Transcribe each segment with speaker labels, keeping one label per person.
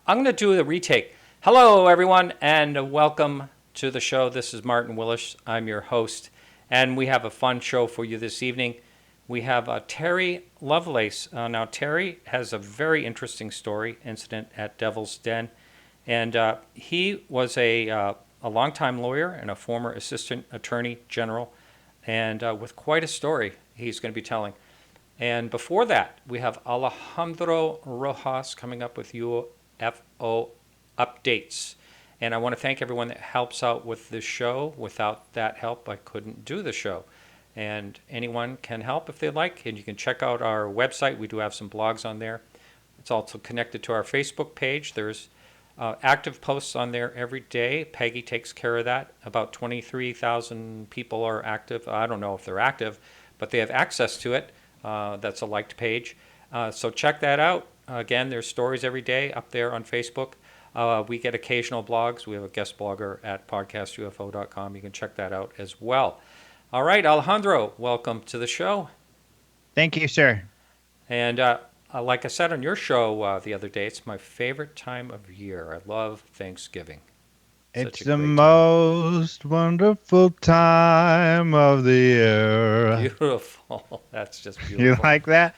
Speaker 1: I'm going to do the retake. Hello, everyone, and welcome to the show. This is Martin Willis. I'm your host, and we have a fun show for you this evening. We have Terry Lovelace. Now, Terry has a very interesting story, incident at Devil's Den, and he was a longtime lawyer and a former assistant attorney general, and with quite a story he's going to be telling. And before that, we have Alejandro Rojas coming up with UFO Updates. And I want to thank everyone that helps out with this show. Without that help, I couldn't do the show. And anyone can help if they'd like. And you can check out our website. We do have some blogs on there. It's also connected to our Facebook page. There's active posts on there every day. Peggy takes care of that. About 23,000 people are active. I don't know if they're active, but they have access to it. That's a liked page. So check that out. Again, there's stories every day up there on Facebook. We get occasional blogs. We have a guest blogger at podcastufo.com. You can check that out as well. All right, Alejandro, welcome to the show.
Speaker 2: Thank you, sir.
Speaker 1: And like I said on your show the other day, it's my favorite time of year. I love Thanksgiving.
Speaker 2: It's the most wonderful time of the year.
Speaker 1: Beautiful. That's just beautiful.
Speaker 2: You like that?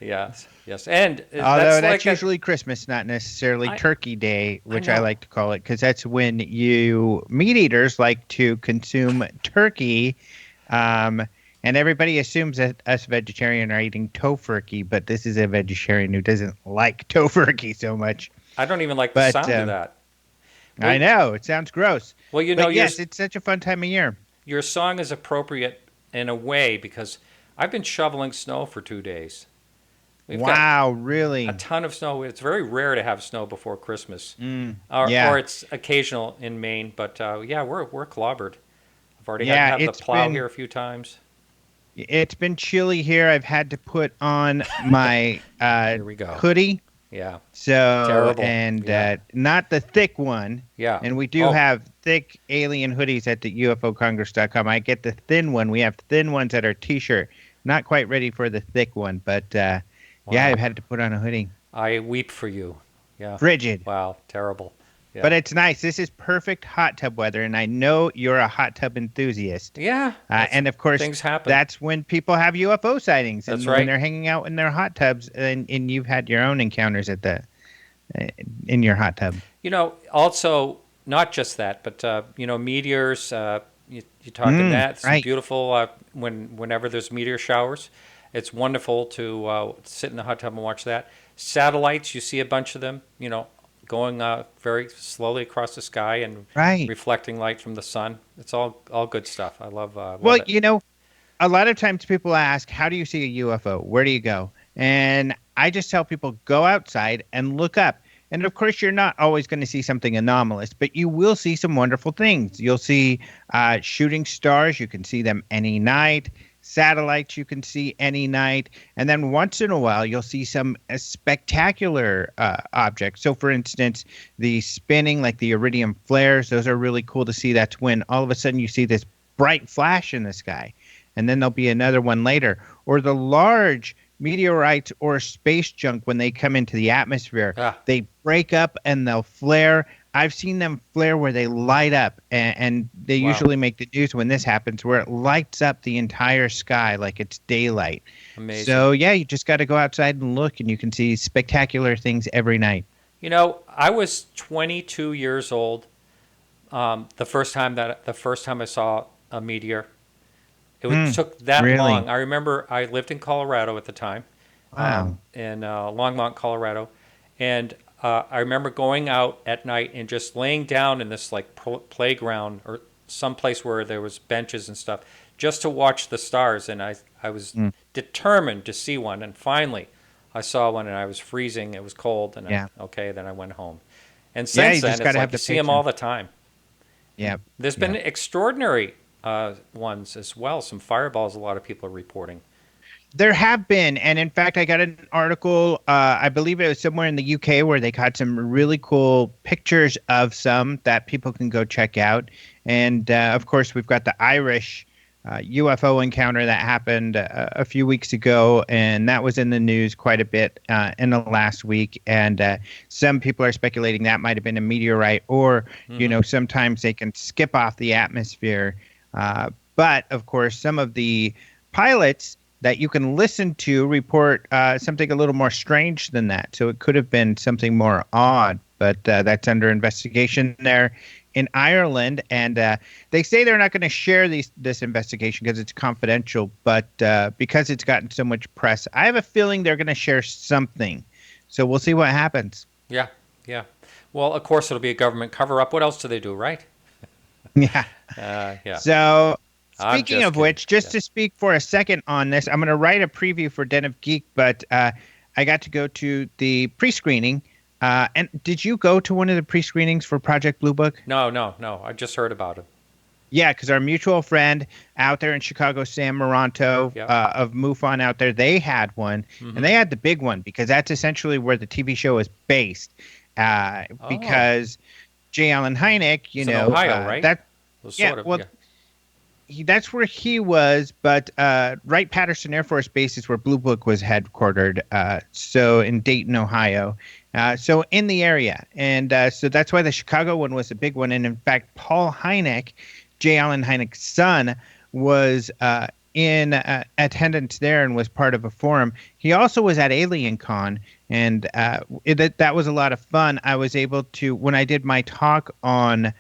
Speaker 1: Yes. And
Speaker 2: although that's usually Christmas, not necessarily Turkey Day, which I like to call it, because that's when you meat eaters like to consume turkey. And everybody assumes that us vegetarian are eating tofurkey, but this is a vegetarian who doesn't like tofurkey so much.
Speaker 1: I don't even like the sound of that.
Speaker 2: Well, I know. It sounds gross.
Speaker 1: Well, you know,
Speaker 2: yes, it's such a fun time of year.
Speaker 1: Your song is appropriate in a way because I've been shoveling snow for 2 days.
Speaker 2: Wow, really?
Speaker 1: A ton of snow. It's very rare to have snow before Christmas.
Speaker 2: Yeah.
Speaker 1: Or it's occasional in Maine. But, yeah, we're clobbered. I've already had to have the plow here a few times.
Speaker 2: It's been chilly here. I've had to put on my
Speaker 1: here we go.
Speaker 2: Hoodie.
Speaker 1: Yeah.
Speaker 2: So,
Speaker 1: terrible.
Speaker 2: And not the thick one.
Speaker 1: Yeah.
Speaker 2: And we do have thick alien hoodies at the UFOcongress.com. I get the thin one. We have thin ones at our T-shirt. Not quite ready for the thick one, but yeah, I've had to put on a hoodie.
Speaker 1: I weep for you. Yeah.
Speaker 2: Frigid.
Speaker 1: Wow. Terrible. Yeah.
Speaker 2: But it's nice. This is perfect hot tub weather, and I know you're a hot tub enthusiast.
Speaker 1: Yeah.
Speaker 2: And, of course,
Speaker 1: things happen.
Speaker 2: That's when people have UFO sightings.
Speaker 1: That's
Speaker 2: and
Speaker 1: right.
Speaker 2: When they're hanging out in their hot tubs, and you've had your own encounters at in your hot tub.
Speaker 1: You know, also, not just that, but, meteors, you talk in that. It's
Speaker 2: right.
Speaker 1: beautiful whenever there's meteor showers. It's wonderful to sit in the hot tub and watch that. Satellites, you see a bunch of them, going very slowly across the sky and reflecting light from the sun. It's all good stuff. I love it.
Speaker 2: A lot of times people ask, how do you see a UFO? Where do you go? And I just tell people, go outside and look up. And, of course, you're not always going to see something anomalous, but you will see some wonderful things. You'll see shooting stars. You can see them any night. Satellites you can see any night. And then once in a while, you'll see some spectacular objects. So, for instance, the spinning, like the iridium flares, those are really cool to see. That's when all of a sudden you see this bright flash in the sky. And then there'll be another one later. Or the large meteorites or space junk, when they come into the atmosphere, they break up and they'll flare. I've seen them flare where they light up, and they usually make the news when this happens, where it lights up the entire sky like it's daylight.
Speaker 1: Amazing.
Speaker 2: So, yeah, you just got to go outside and look, and you can see spectacular things every night.
Speaker 1: I was 22 years old the first time I saw a meteor. It took that long. I remember I lived in Colorado at the time, in Longmont, Colorado, and I remember going out at night and just laying down in this like playground or some place where there was benches and stuff just to watch the stars. And I was determined to see one. And finally, I saw one and I was freezing. It was cold. And then I went home. And since then, it's like you see them all the time.
Speaker 2: Yeah.
Speaker 1: There's been extraordinary ones as well. Some fireballs a lot of people are reporting.
Speaker 2: There have been, and in fact, I got an article, I believe it was somewhere in the UK, where they got some really cool pictures of some that people can go check out. And, of course, we've got the Irish UFO encounter that happened a few weeks ago, and that was in the news quite a bit in the last week. And some people are speculating that might have been a meteorite, or sometimes they can skip off the atmosphere. But of course, some of the pilots that you can listen to report something a little more strange than that. So it could have been something more odd, but that's under investigation there in Ireland. And they say they're not going to share this investigation because it's confidential, but because it's gotten so much press, I have a feeling they're going to share something. So we'll see what happens.
Speaker 1: Yeah, yeah. Well, of course, it'll be a government cover-up. What else do they do, right?
Speaker 2: Yeah.
Speaker 1: Yeah.
Speaker 2: So speaking of
Speaker 1: kidding.
Speaker 2: which, just to speak for a second on this, I'm going to write a preview for Den of Geek, but I got to go to the pre-screening. And did you go to one of the pre-screenings for Project Blue Book?
Speaker 1: No. I just heard about it.
Speaker 2: Yeah, because our mutual friend out there in Chicago, Sam Moranto of MUFON out there, they had one, and they had the big one because that's essentially where the TV show is based. Because J. Allen Hynek,
Speaker 1: it's in Ohio, right?
Speaker 2: That's where he was, but Wright-Patterson Air Force Base is where Blue Book was headquartered, so in Dayton, Ohio. So in the area. And so that's why the Chicago one was a big one. And in fact, Paul Hynek, J. Allen Hynek's son, was in attendance there and was part of a forum. He also was at Alien Con, and that was a lot of fun. I was able to, when I did my talk on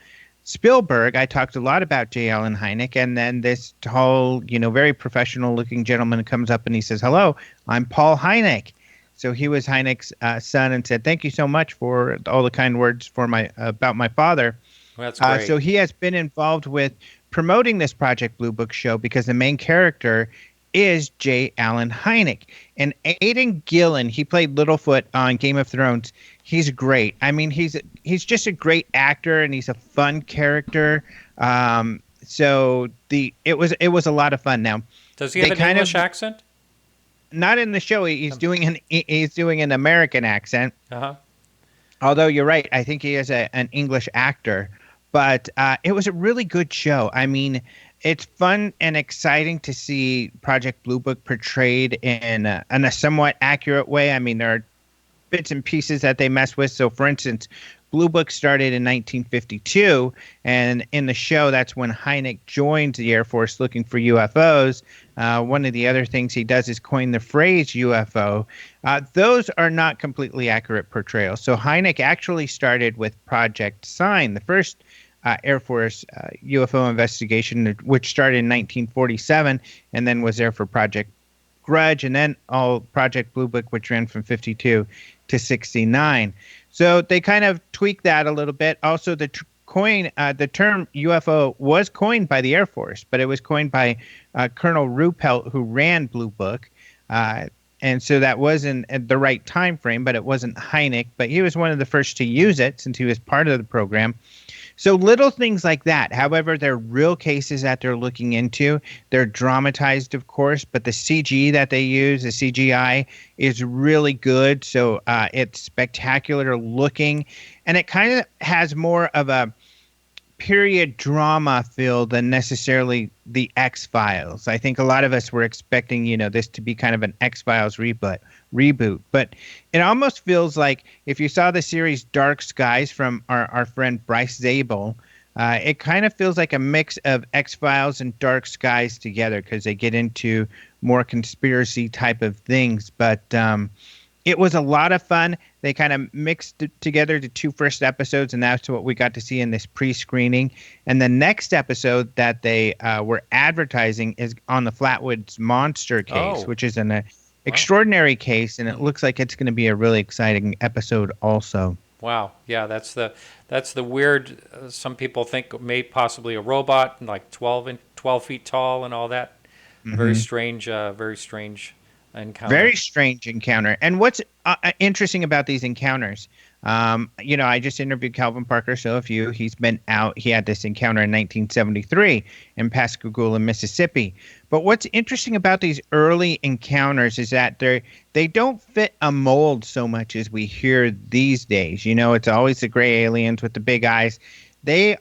Speaker 2: Spielberg, I talked a lot about J. Allen Hynek, and then this tall, very professional-looking gentleman comes up and he says, "Hello, I'm Paul Hynek." So he was Hynek's son, and said, "Thank you so much for all the kind words for about my father."
Speaker 1: Well, that's great.
Speaker 2: So he has been involved with promoting this Project Blue Book show because the main character is J. Allen Hynek. And Aidan Gillen, he played Littlefoot on Game of Thrones. He's great. I mean, he's just a great actor, and he's a fun character. So it was a lot of fun. Now,
Speaker 1: does he have an English accent?
Speaker 2: Not in the show. He's doing an American accent.
Speaker 1: Uh-huh.
Speaker 2: Although you're right, I think he is an English actor. But it was a really good show. I mean, it's fun and exciting to see Project Blue Book portrayed in a somewhat accurate way. I mean, there are bits and pieces that they mess with. So, for instance, Blue Book started in 1952, and in the show, that's when Hynek joins the Air Force looking for UFOs. One of the other things he does is coin the phrase UFO. Those are not completely accurate portrayals. So Hynek actually started with Project Sign, the first Air Force UFO investigation, which started in 1947, and then was there for Project Grudge, and then all Project Blue Book, which ran from 52 to 69. So they kind of tweaked that a little bit. Also, the term UFO was coined by the Air Force, but it was coined by Colonel Ruppelt, who ran Blue Book. And so that wasn't at the right time frame, but it wasn't Hynek. But he was one of the first to use it since he was part of the program. So little things like that. However, they're real cases that they're looking into. They're dramatized, of course, but the CG that they use, the CGI, is really good. So it's spectacular looking. And it kind of has more of a period drama feel than necessarily the X-Files. I think a lot of us were expecting, this to be kind of an X-Files reboot, but it almost feels like if you saw the series Dark Skies from our friend Bryce Zabel, it kind of feels like a mix of X-Files and Dark Skies together because they get into more conspiracy type of things, but it was a lot of fun. They kind of mixed together the two first episodes, and that's what we got to see in this pre-screening. And the next episode that they were advertising is on the Flatwoods Monster case, which is an extraordinary case, and it looks like it's going to be a really exciting episode also.
Speaker 1: Wow. Yeah, that's the weird, some people think may possibly a robot, like 12 feet tall and all that. Mm-hmm. Very strange encounter.
Speaker 2: Very strange encounter. And what's interesting about these encounters, I just interviewed Calvin Parker, he's been out. He had this encounter in 1973 in Pascagoula, Mississippi. But what's interesting about these early encounters is that they don't fit a mold so much as we hear these days. It's always the gray aliens with the big eyes. they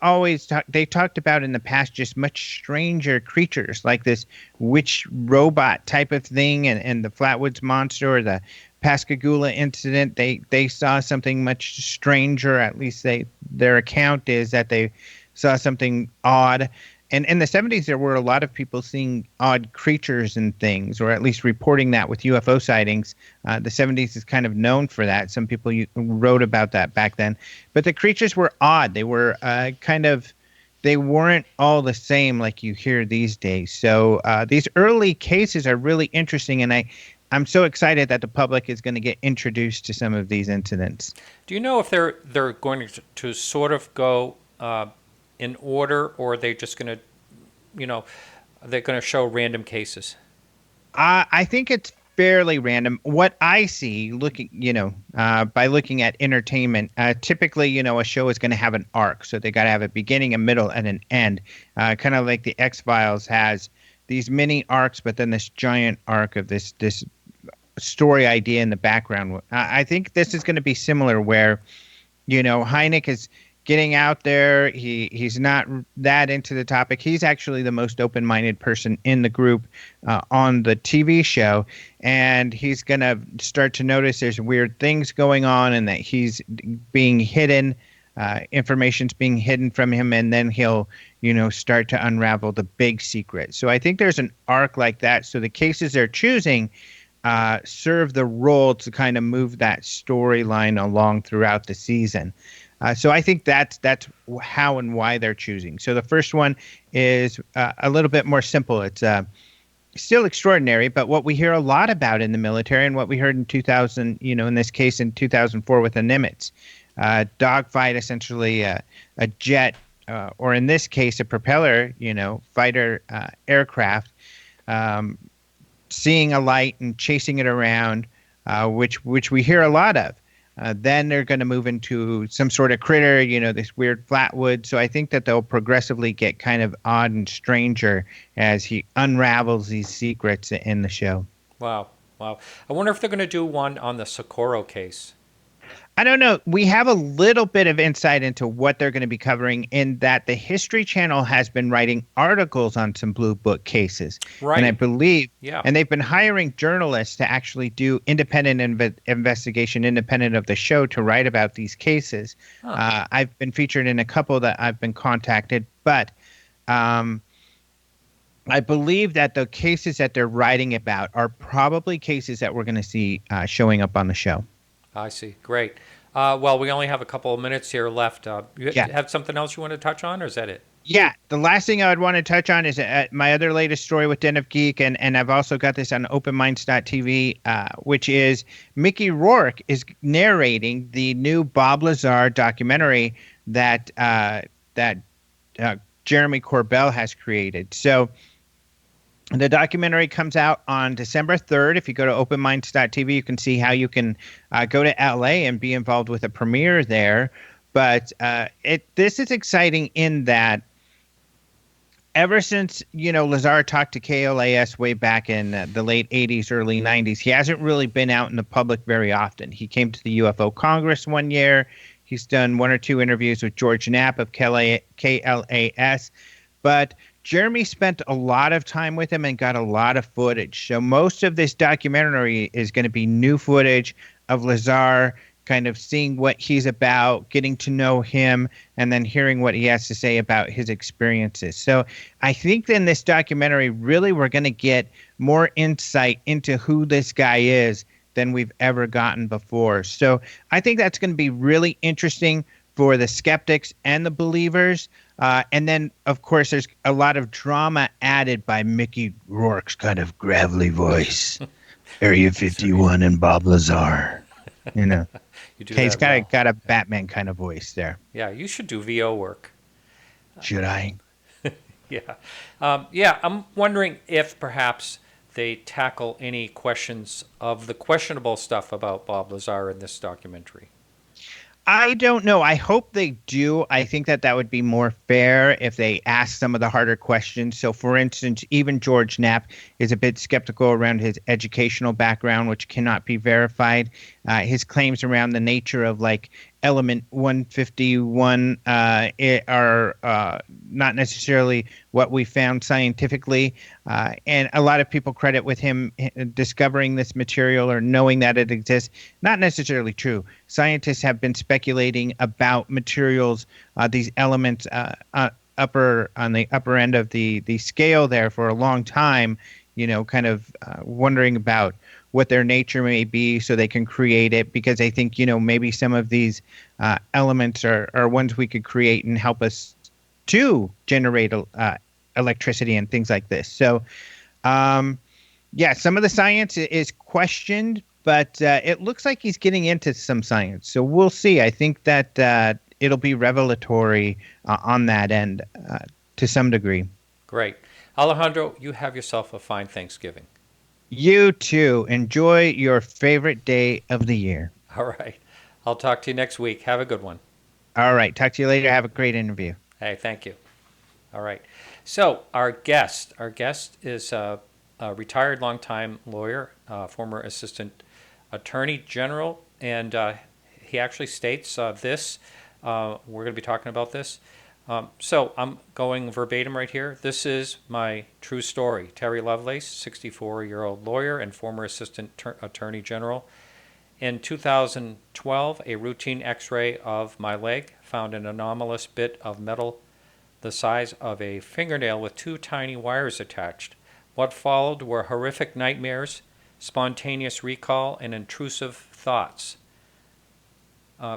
Speaker 2: talked about in the past just much stranger creatures like this witch robot type of thing, and the Flatwoods monster or the Pascagoula incident. They saw something much stranger. At least their account is that they saw something odd. And in the 70s, there were a lot of people seeing odd creatures and things, or at least reporting that with UFO sightings. The 70s is kind of known for that. Some people wrote about that back then. But the creatures were odd. They were they weren't all the same like you hear these days. So these early cases are really interesting, and I'm so excited that the public is going to get introduced to some of these incidents.
Speaker 1: Do you know if they're going to sort of go in order, or are they just going to, they're going to show random cases?
Speaker 2: I think it's fairly random. What I see, by looking at entertainment, typically, a show is going to have an arc. So they got to have a beginning, a middle, and an end. Kind of like the X-Files has these mini arcs, but then this giant arc of this story idea in the background. I think this is going to be similar where, Hynek is getting out there. He's not that into the topic. He's actually the most open-minded person in the group on the TV show, and he's going to start to notice there's weird things going on and that he's being hidden. Information's being hidden from him, and then he'll, start to unravel the big secret. So I think there's an arc like that. So the cases they're choosing serve the role to kind of move that storyline along throughout the season. So I think that's how and why they're choosing. So the first one is a little bit more simple. It's still extraordinary, but what we hear a lot about in the military and what we heard in 2000, in this case in 2004 with the Nimitz dogfight, essentially a jet, or in this case a propeller, fighter aircraft, seeing a light and chasing it around, which we hear a lot of. Then they're going to move into some sort of critter, this weird flatwood. So I think that they'll progressively get kind of odd and stranger as he unravels these secrets in the show.
Speaker 1: Wow. I wonder if they're going to do one on the Socorro case.
Speaker 2: I don't know. We have a little bit of insight into what they're going to be covering in that the History Channel has been writing articles on some Blue Book cases.
Speaker 1: Right.
Speaker 2: And I believe,
Speaker 1: yeah.
Speaker 2: And they've been hiring journalists to actually do independent investigation, independent of the show, to write about these cases. Huh. I've been featured in a couple that I've been contacted, but I believe that the cases that they're writing about are probably cases that we're going to see showing up on the show.
Speaker 1: I see. Great. Well, we only have a couple of minutes here left. You have something else you want to touch on, or is that it?
Speaker 2: Yeah. The last thing I would want to touch on is my other latest story with Den of Geek, and I've also got this on openminds.tv, which is Mickey Rourke is narrating the new Bob Lazar documentary that Jeremy Corbell has created. So the documentary comes out on December 3rd. If you go to openminds.tv, you can see how you can go to LA and be involved with a premiere there. But this is exciting in that ever since, Lazar talked to KLAS way back in the late 80s, early 90s, he hasn't really been out in the public very often. He came to the UFO Congress one year. He's done one or two interviews with George Knapp of KLAS. But Jeremy spent a lot of time with him and got a lot of footage. So most of this documentary is going to be new footage of Lazar, kind of seeing what he's about, getting to know him, and then hearing what he has to say about his experiences. So I think in this documentary, really, we're going to get more insight into who this guy is than we've ever gotten before. So I think that's going to be really interesting for the skeptics and the believers. And then, of course, there's a lot of drama added by Mickey Rourke's kind of gravelly voice. Area 51 and Bob Lazar. He's got a Batman kind of voice there.
Speaker 1: Yeah, you should do VO work.
Speaker 2: Should I?
Speaker 1: Yeah. I'm wondering if perhaps they tackle any questions of the questionable stuff about Bob Lazar in this documentary.
Speaker 2: I don't know. I hope they do. I think that would be more fair if they ask some of the harder questions. So, for instance, even George Knapp is a bit skeptical around his educational background, which cannot be verified. His claims around the nature of like element 151 are not necessarily what we found scientifically. And a lot of people credit with him discovering this material or knowing that it exists. Not necessarily true. Scientists have been speculating about materials, these elements upper on the upper end of the scale there for a long time, kind of wondering about what their nature may be so they can create it, because I think, maybe some of these elements are ones we could create and help us to generate electricity and things like this. So, yeah, some of the science is questioned, but it looks like he's getting into some science. So we'll see. I think that it'll be revelatory on that end to some degree.
Speaker 1: Great. Alejandro, you have yourself a fine Thanksgiving.
Speaker 2: You too. Enjoy your favorite day of the year.
Speaker 1: All right. I'll talk to you next week. Have a good one.
Speaker 2: All right. Talk to you later. Have a great interview.
Speaker 1: Hey, thank you. All right. So our guest is a retired longtime lawyer, former assistant attorney general, and he actually states this. We're going to be talking about this. So I'm going verbatim right here. This is my true story. Terry Lovelace, 64-year-old lawyer and former assistant attorney general. In 2012, a routine x-ray of my leg found an anomalous bit of metal the size of a fingernail with two tiny wires attached. What followed were horrific nightmares, spontaneous recall, and intrusive thoughts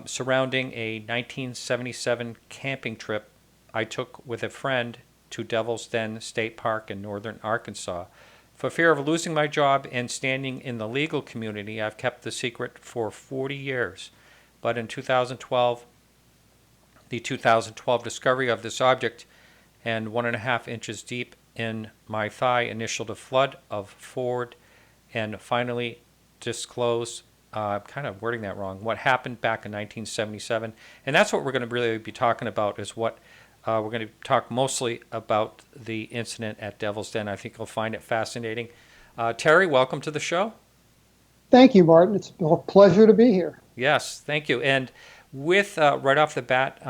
Speaker 1: surrounding a 1977 camping trip I took with a friend to Devil's Den State Park in northern Arkansas. For fear of losing my job and standing in the legal community, I've kept the secret for 40 years. But in 2012, the 2012 discovery of this object and 1.5 inches deep in my thigh initialed a flood of forward and finally disclosed, kind of wording that wrong, what happened back in 1977. And that's what we're going to really be talking about, is what we're going to talk mostly about the incident at Devil's Den. I think you'll find it fascinating. Terry, welcome to the show.
Speaker 3: Thank you, Martin. It's a pleasure to be here.
Speaker 1: Yes, thank you. And with right off the bat,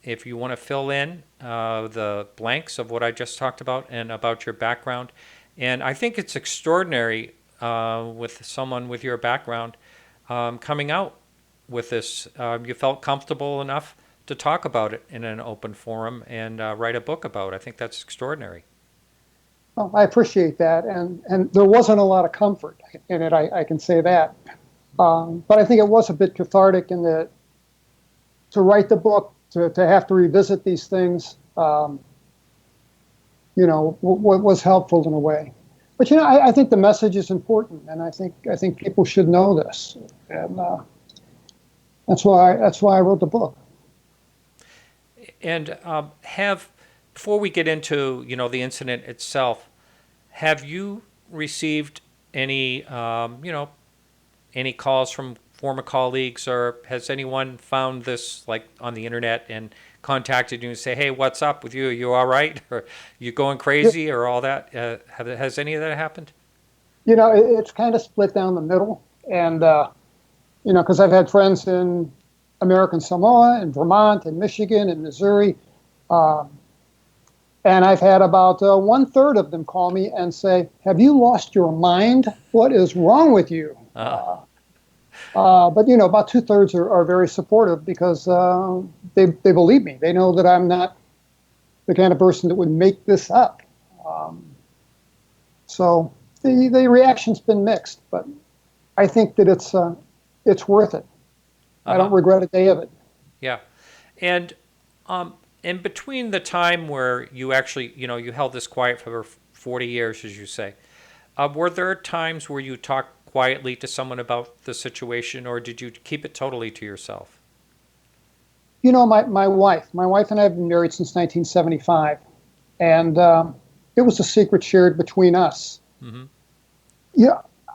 Speaker 1: if you want to fill in the blanks of what I just talked about and about your background. And I think it's extraordinary with someone with your background coming out with this. You felt comfortable enough to talk about it in an open forum and write a book about it. I think that's extraordinary.
Speaker 3: Well, I appreciate that. And there wasn't a lot of comfort in it, I can say that. But I think it was a bit cathartic in that to write the book, to have to revisit these things, was helpful in a way. But, I think the message is important, and I think people should know this. And that's why I wrote the book.
Speaker 1: And before we get into, the incident itself, have you received any, any calls from former colleagues, or has anyone found this like on the internet and contacted you and say, hey, what's up with you? Are you all right? Or you going crazy or all that? Has any of that happened?
Speaker 3: It's kind of split down the middle. And, because I've had friends in American Samoa and Vermont and Michigan and Missouri. And I've had about 1/3 of them call me and say, have you lost your mind? What is wrong with you? But, about 2/3 are very supportive because they believe me. They know that I'm not the kind of person that would make this up. So the reaction's been mixed, but I think that it's worth it. I don't regret a day of it.
Speaker 1: Yeah. And in between the time where you actually, you held this quiet for 40 years, as you say, were there times where you talked quietly to someone about the situation, or did you keep it totally to yourself?
Speaker 3: My wife and I have been married since 1975, and it was a secret shared between us. Mm-hmm.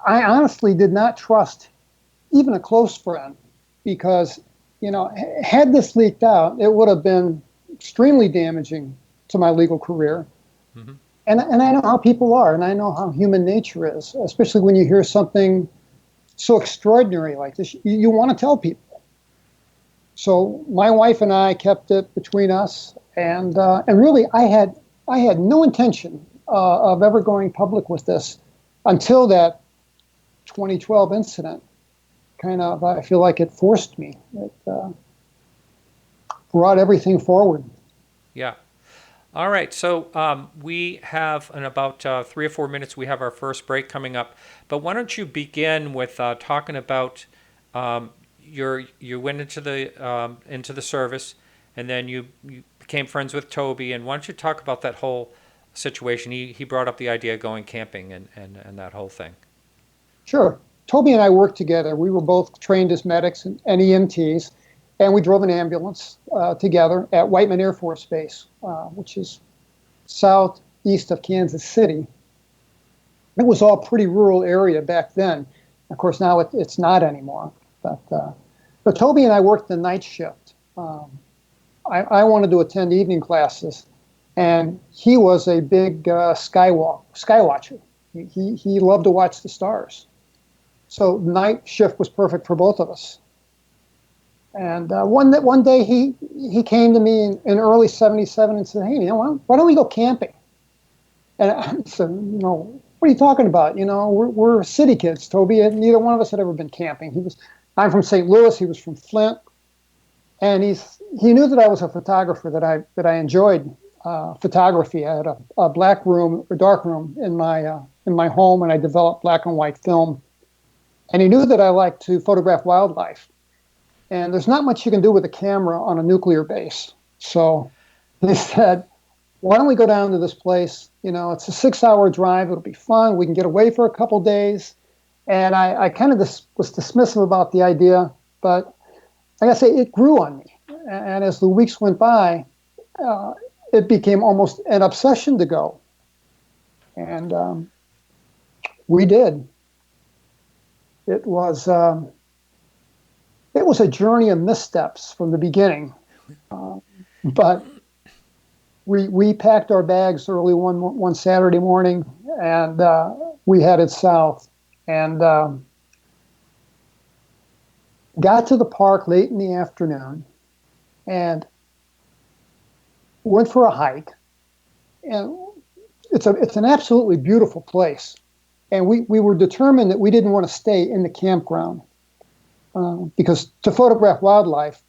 Speaker 3: I honestly did not trust even a close friend, because had this leaked out, it would have been extremely damaging to my legal career.
Speaker 1: Mm-hmm.
Speaker 3: And I know how people are, and I know how human nature is, especially when you hear something so extraordinary like this. You want to tell people. So my wife and I kept it between us, and really, I had no intention of ever going public with this until that 2012 incident. Kind of, I feel like it forced me. It brought everything forward.
Speaker 1: Yeah. All right. So we have in about 3 or 4 minutes, we have our first break coming up. But why don't you begin with talking about you went into the service, and then you became friends with Toby. And why don't you talk about that whole situation? He brought up the idea of going camping and that whole thing.
Speaker 3: Sure. Toby and I worked together. We were both trained as medics and EMTs, and we drove an ambulance together at Whiteman Air Force Base, which is southeast of Kansas City. It was all pretty rural area back then. Of course, now it's not anymore. But Toby and I worked the night shift. I wanted to attend evening classes, and he was a big sky watcher. He loved to watch the stars. So night shift was perfect for both of us. And one day he came to me in early '77 and said, "Hey, why don't we go camping?" And I said, what are you talking about? We're city kids, Toby. And neither one of us had ever been camping. I'm from St. Louis. He was from Flint, and he knew that I was a photographer, that I enjoyed photography. I had a dark room in my home, and I developed black and white film. And he knew that I liked to photograph wildlife. And there's not much you can do with a camera on a nuclear base. So he said, why don't we go down to this place? It's a 6-hour drive. It'll be fun. We can get away for a couple days. And I kind of was dismissive about the idea, but like I say, it grew on me. And as the weeks went by, it became almost an obsession to go. And we did. It was a journey of missteps from the beginning, but we packed our bags early one Saturday morning, and we headed south, and got to the park late in the afternoon, and went for a hike. And it's an absolutely beautiful place. And we were determined that we didn't want to stay in the campground because to photograph wildlife,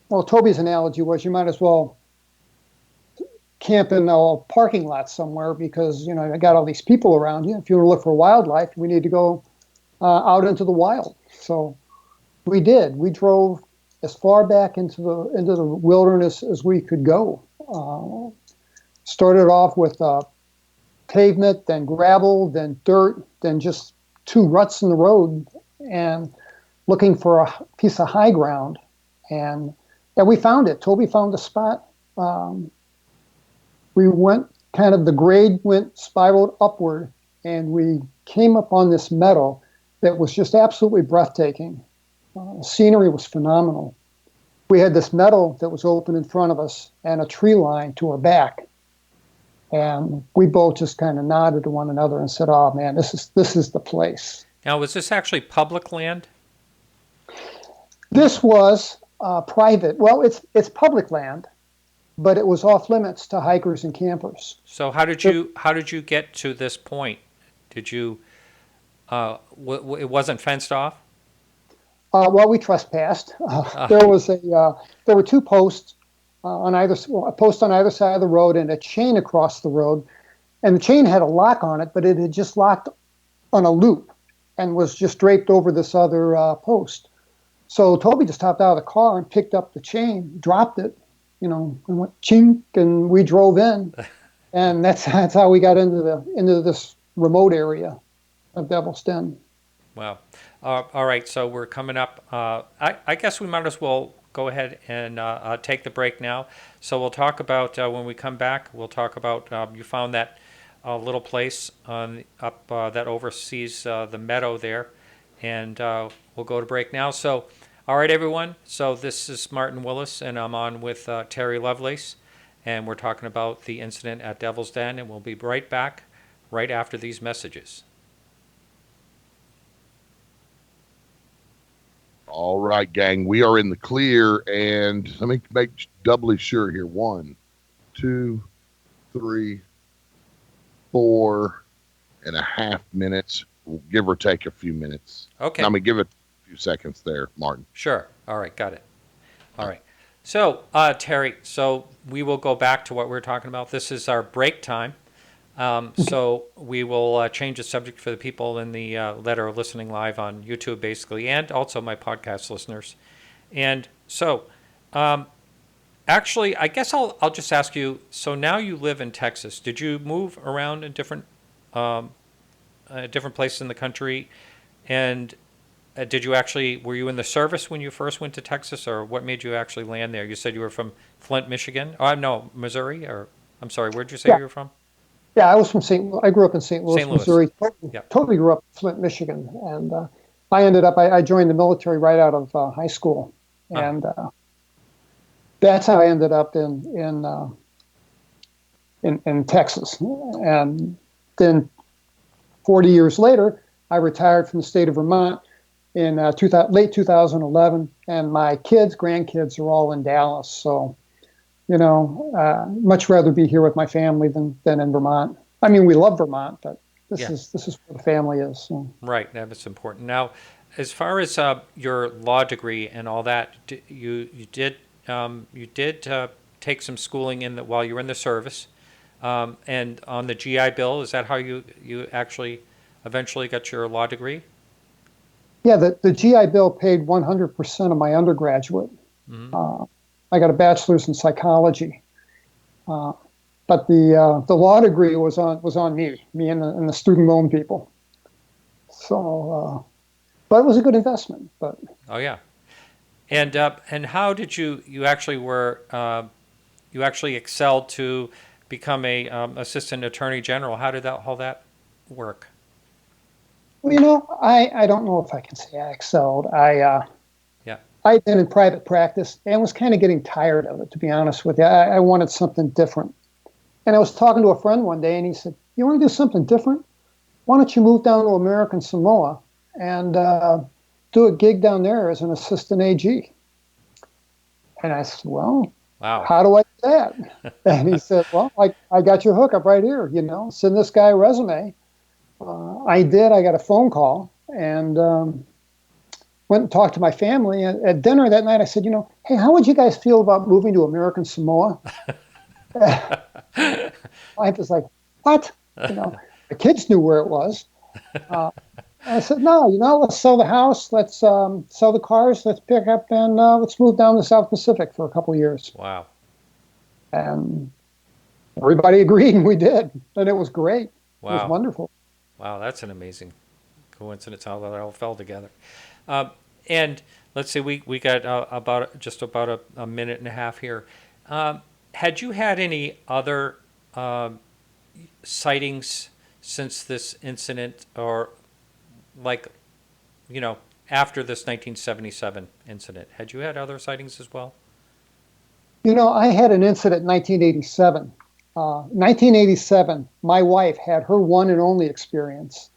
Speaker 3: well, Toby's analogy was you might as well camp in a parking lot somewhere because, I got all these people around you. If you want to look for wildlife, we need to go out into the wild. So we did. We drove as far back into the wilderness as we could go. Started off with pavement, then gravel, then dirt, then just 2 ruts in the road, and looking for a piece of high ground. And we found it. Toby found a spot. We went the grade spiraled upward, and we came up on this meadow that was just absolutely breathtaking. The scenery was phenomenal. We had this meadow that was open in front of us and a tree line to our back. And we both just kind of nodded to one another and said, "Oh man, this is the place."
Speaker 1: Now, was this actually public land?
Speaker 3: This was private. Well, it's public land, but it was off limits to hikers and campers.
Speaker 1: So how did you get to this point? Did you it wasn't fenced off?
Speaker 3: Well, we trespassed. There were 2 posts. A post on either side of the road and a chain across the road. And the chain had a lock on it, but it had just locked on a loop and was just draped over this other post. So Toby just hopped out of the car and picked up the chain, dropped it, and went chink, and we drove in. And that's how we got into this remote area of Devil's Den.
Speaker 1: Wow. All right, so we're coming up. I guess we might as well go ahead and take the break now. So we'll talk about, when we come back, we'll talk about, you found that little place that oversees the meadow there. And we'll go to break now. So All right, everyone. So this is Martin Willis, and I'm on with Terry Lovelace, and we're talking about the incident at Devil's Den, and we'll be right back right after these messages.
Speaker 4: All right, gang, we are in the clear, and let me make doubly sure here. 1, 2, 3, 4.5 minutes. We'll give or take a few minutes.
Speaker 1: Okay.
Speaker 4: Now, I'm going to give it a few seconds there, Martin.
Speaker 1: Sure. All right. Got it. All right. So, Terry, so we will go back to what we were talking about. This is our break time. So we will change the subject for the people in the that are listening live on YouTube, basically, and also my podcast listeners. And so, actually, I guess I'll just ask you. So now you live in Texas. Did you move around in different places in the country? And were you in the service when you first went to Texas, or what made you actually land there? You said you were from Flint, Michigan. Oh, no, Missouri, or I'm sorry, where'd you say you were from?
Speaker 3: Yeah, I was from I grew up in St. Louis, Missouri. Totally grew up in Flint, Michigan, and I joined the military right out of high school, and that's how I ended up in Texas. And then 40 years later, I retired from the state of Vermont in late 2011, and my grandkids are all in Dallas. So, much rather be here with my family than in Vermont. I mean, we love Vermont, but this is where the family is. So.
Speaker 1: Right, that's important. Now, as far as your law degree and all that, you did take some schooling while you were in the service, and on the GI Bill. Is that how you actually eventually got your law degree?
Speaker 3: Yeah, the GI Bill paid 100% of my undergraduate. Mm-hmm. I got a bachelor's in psychology, but the law degree was on me and the student loan people. So, but it was a good investment. But
Speaker 1: oh yeah, and how did you actually you actually excelled to become a assistant attorney general? How did all that work?
Speaker 3: Well, I don't know if I can say I excelled. I'd been in private practice and was kind of getting tired of it, to be honest with you. I wanted something different. And I was talking to a friend one day, and he said, "You want to do something different? Why don't you move down to American Samoa and do a gig down there as an assistant AG?" And I said, "Well, wow. How do I do that?" And he said, "Well, I got your hookup right here. Send this guy a resume." I did. I got a phone call and went and talked to my family. And at dinner that night, I said, "Hey, how would you guys feel about moving to American Samoa?" My wife was like, "What?" The kids knew where it was. I said, "No, let's sell the house. Let's sell the cars. Let's pick up and let's move down to the South Pacific for a couple of years."
Speaker 1: Wow.
Speaker 3: And everybody agreed, and we did. And it was great.
Speaker 1: Wow.
Speaker 3: It was wonderful.
Speaker 1: Wow, that's an amazing coincidence how that all fell together. And let's see, we got about a minute and a half here. Had you had any other sightings since this incident, or after this 1977 incident? Had you had other sightings as well?
Speaker 3: I had an incident in 1987. 1987, my wife had her one and only experience,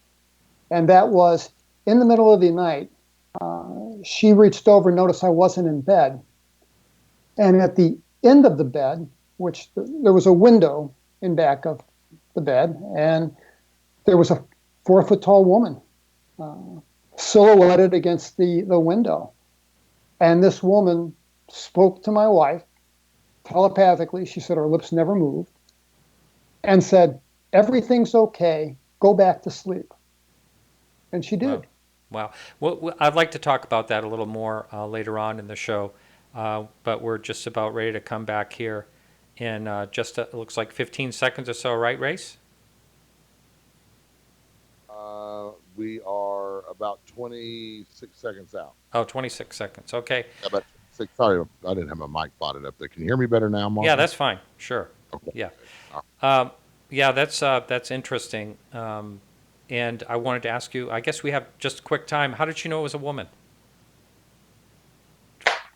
Speaker 3: and that was in the middle of the night. She reached over and noticed I wasn't in bed, and at the end of the bed, which there was a window in back of the bed, and there was a 4-foot-tall woman silhouetted against the window. And this woman spoke to my wife telepathically. She said her lips never moved, and said, "Everything's okay. Go back to sleep." And she did.
Speaker 1: Wow. Well, I'd like to talk about that a little more later on in the show, but we're just about ready to come back here in it looks like 15 seconds or so, right, Race?
Speaker 4: We are about 26 seconds out.
Speaker 1: Oh, 26 seconds. Okay.
Speaker 4: About 6. Sorry, I didn't have my mic botted up there. Can you hear me better now, Mark?
Speaker 1: Yeah, that's fine. Sure.
Speaker 4: Okay.
Speaker 1: Yeah. Yeah, that's interesting. And I wanted to ask you, I guess we have just a quick time. How did you know it was a woman?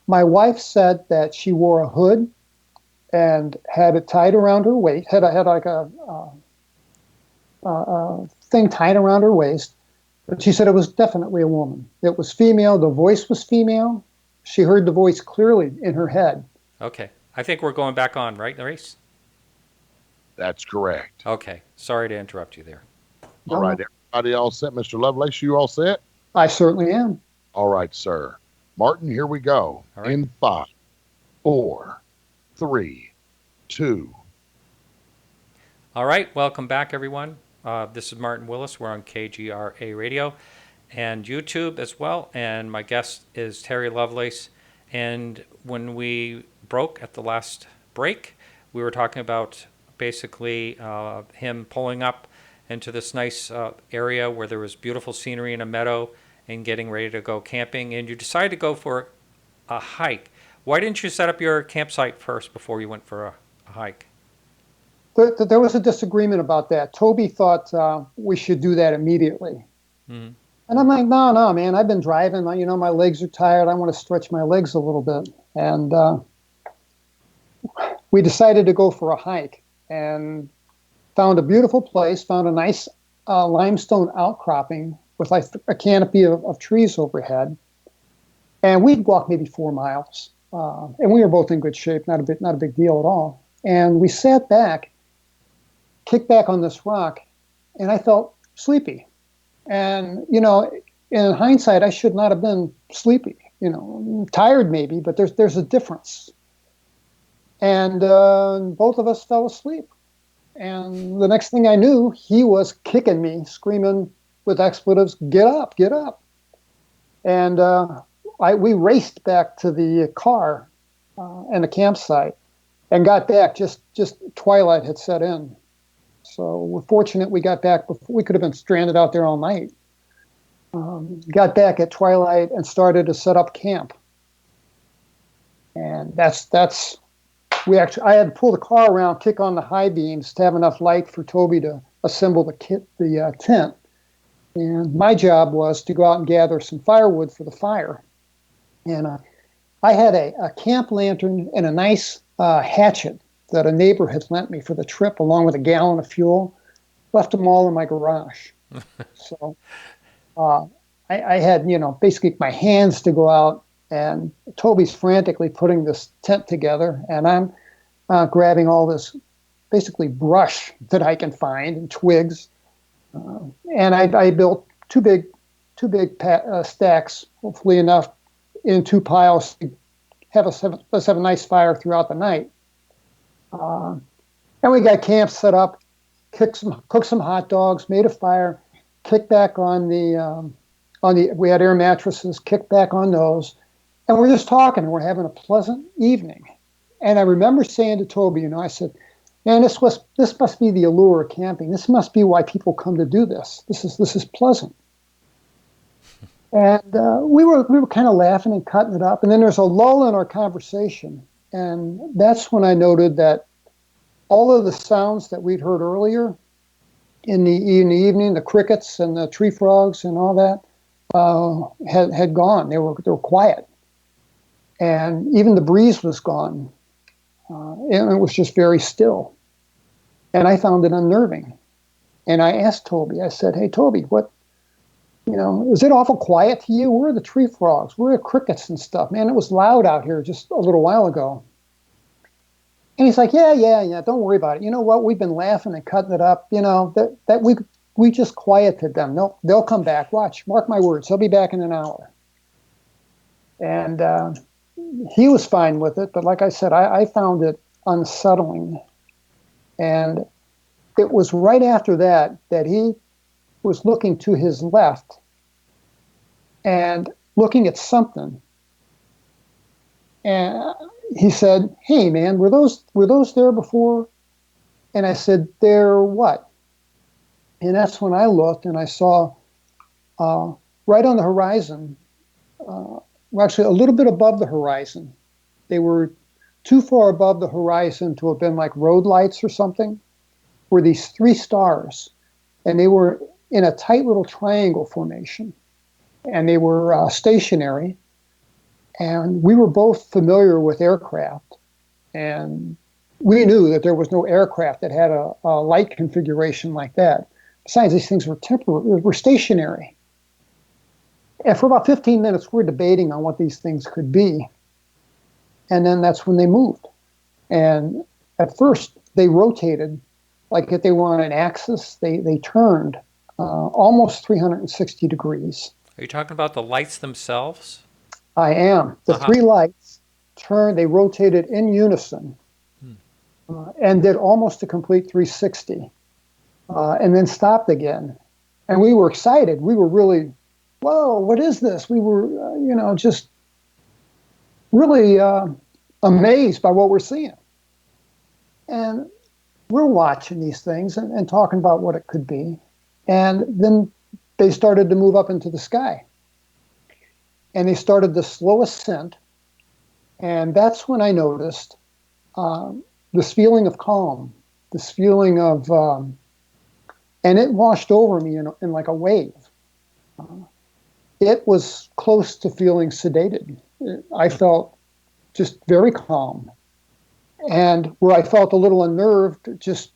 Speaker 3: My wife said that she wore a hood and had it tied around her waist, had like a thing tied around her waist. But she said it was definitely a woman. It was female. The voice was female. She heard the voice clearly in her head.
Speaker 1: Okay. I think we're going back on, right, Maurice?
Speaker 4: That's correct.
Speaker 1: Okay. Sorry to interrupt you there.
Speaker 4: All right, everybody all set? Mr. Lovelace, you all set?
Speaker 3: I certainly am.
Speaker 4: All right, sir. Martin, here we go.
Speaker 1: All right.
Speaker 4: In 5, 4, 3, 2.
Speaker 1: All right. Welcome back, everyone. This is Martin Willis. We're on KGRA Radio and YouTube as well. And my guest is Terry Lovelace. And when we broke at the last break, we were talking about basically him pulling up into this nice area where there was beautiful scenery in a meadow and getting ready to go camping. And you decided to go for a hike. Why didn't you set up your campsite first before you went for a hike?
Speaker 3: There was a disagreement about that. Toby thought we should do that immediately. Mm-hmm. And I'm like, no, man, I've been driving. My legs are tired. I want to stretch my legs a little bit. And we decided to go for a hike and found a beautiful place, found a nice limestone outcropping with like a canopy of trees overhead. And we'd walked maybe 4 miles. And we were both in good shape, not a big deal at all. And we sat back, kicked back on this rock, and I felt sleepy. And, in hindsight, I should not have been sleepy. Tired maybe, but there's a difference. And both of us fell asleep. And the next thing I knew, he was kicking me, screaming with expletives, "Get up, get up." And we raced back to the car and the campsite and got back just twilight had set in. So we're fortunate we got back before we could have been stranded out there all night. Got back at twilight and started to set up camp. And I had to pull the car around, kick on the high beams to have enough light for Toby to assemble the tent. And my job was to go out and gather some firewood for the fire. And I had a camp lantern and a nice hatchet that a neighbor had lent me for the trip, along with a gallon of fuel. Left them all in my garage. So I had, basically my hands to go out, and Toby's frantically putting this tent together, and I'm grabbing all this basically brush that I can find and twigs. And I built two big stacks, hopefully enough, in 2 piles to let's have a nice fire throughout the night. And we got camp set up, cooked some hot dogs, made a fire, kicked back on we had air mattresses, kicked back on those, and we're just talking, and we're having a pleasant evening. And I remember saying to Toby, I said, "Man, this must be the allure of camping. This must be why people come to do this. This is pleasant." And we were kind of laughing and cutting it up. And then there's a lull in our conversation. And that's when I noted that all of the sounds that we'd heard earlier in the evening, the crickets and the tree frogs and all that, had gone. They were quiet. And even the breeze was gone. And it was just very still. And I found it unnerving. And I asked Toby, I said, "Hey, Toby, what, is it awful quiet to you? Where are the tree frogs? Where are the crickets and stuff? Man, it was loud out here just a little while ago." And he's like, yeah, don't worry about it. You know what? We've been laughing and cutting it up. That we just quieted them. No, they'll come back. Watch, mark my words. They'll be back in an hour. And he was fine with it. But like I said, I found it unsettling. And it was right after that he was looking to his left and looking at something. And he said, "Hey, man, were those there before?" And I said, "They're what?" And that's when I looked and I saw right on the horizon, actually a little bit above the horizon. They were too far above the horizon to have been like road lights or something, were these 3 stars. And they were in a tight little triangle formation. And they were stationary. And we were both familiar with aircraft, and we knew that there was no aircraft that had a light configuration like that. Besides, these things were temporary, were stationary. And for about 15 minutes, we're debating on what these things could be. And then that's when they moved. And at first, they rotated like if they were on an axis. They turned almost 360 degrees.
Speaker 1: Are you talking about the lights themselves?
Speaker 3: I am. The three lights turned, they rotated in unison and did almost a complete 360 and then stopped again. And we were excited. We were really, whoa, what is this? We were, just really amazed by what we're seeing. And we're watching these things and talking about what it could be. And then they started to move up into the sky. And they started the slow ascent. And that's when I noticed this feeling of calm, this feeling of, and it washed over me in like a wave. It was close to feeling sedated. I felt just very calm. And where I felt a little unnerved just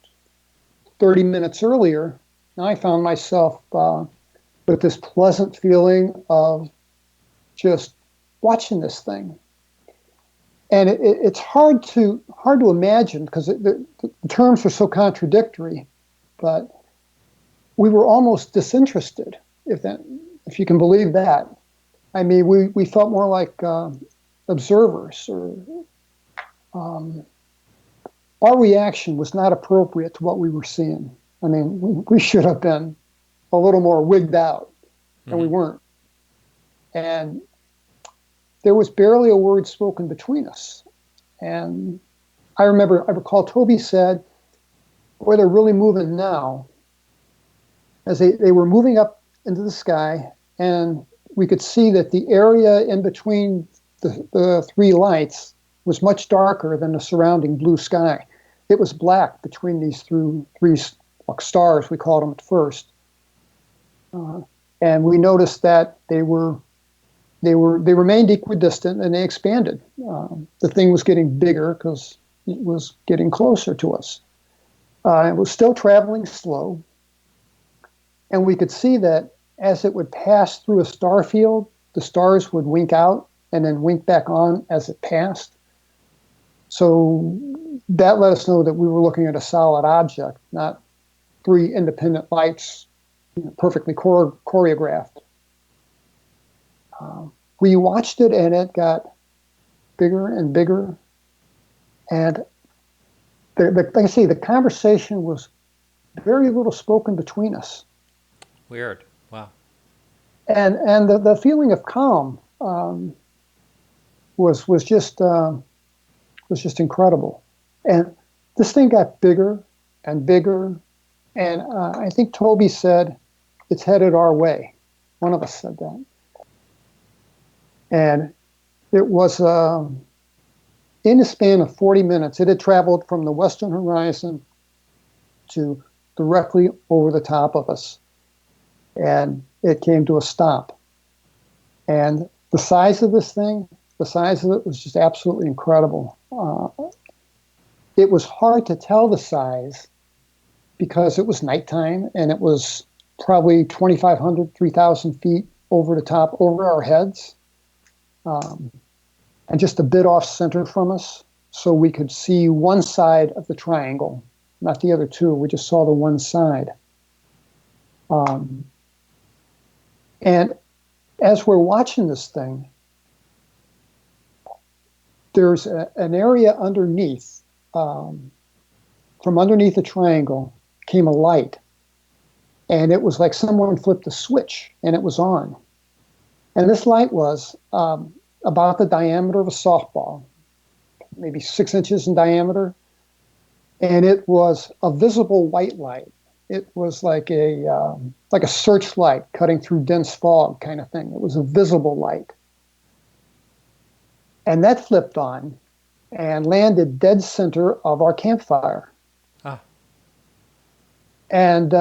Speaker 3: 30 minutes earlier, I found myself with this pleasant feeling of just watching this thing. And it's hard to imagine because the terms are so contradictory, but we were almost disinterested, if you can believe that. I mean, we felt more like observers, or our reaction was not appropriate to what we were seeing. I mean, we should have been a little more wigged out, and we weren't. And there was barely a word spoken between us. And I recall Toby said, boy, they're really moving now. As they were moving up into the sky, and we could see that the area in between the three lights was much darker than the surrounding blue sky. It was black between these three stars, we called them at first. And we noticed that they remained equidistant and they expanded. The thing was getting bigger because it was getting closer to us. It was still traveling slow. And we could see that as it would pass through a star field, the stars would wink out and then wink back on as it passed. So that let us know that we were looking at a solid object, not three independent lights, perfectly choreographed. We watched it, and it got bigger and bigger. And like I say, the conversation was very little spoken between us.
Speaker 1: Weird. Wow.
Speaker 3: And the feeling of calm was just incredible. And this thing got bigger and bigger. And I think Toby said, it's headed our way. One of us said that. And it was in a span of 40 minutes, it had traveled from the western horizon to directly over the top of us. And it came to a stop. And the size of this thing, the size of it was just absolutely incredible. It was hard to tell the size because it was nighttime and it was probably 2,500, 3,000 feet over the top, over our heads. And just a bit off center from us, so we could see one side of the triangle, not the other two. We just saw the one side. And as we're watching this thing, there's an area underneath. From underneath the triangle came a light, and it was like someone flipped a switch, and it was on. And this light was about the diameter of a softball, maybe 6 inches in diameter. And it was a visible white light. It was like a searchlight cutting through dense fog kind of thing. It was a visible light. And that flipped on and landed dead center of our campfire. Ah. And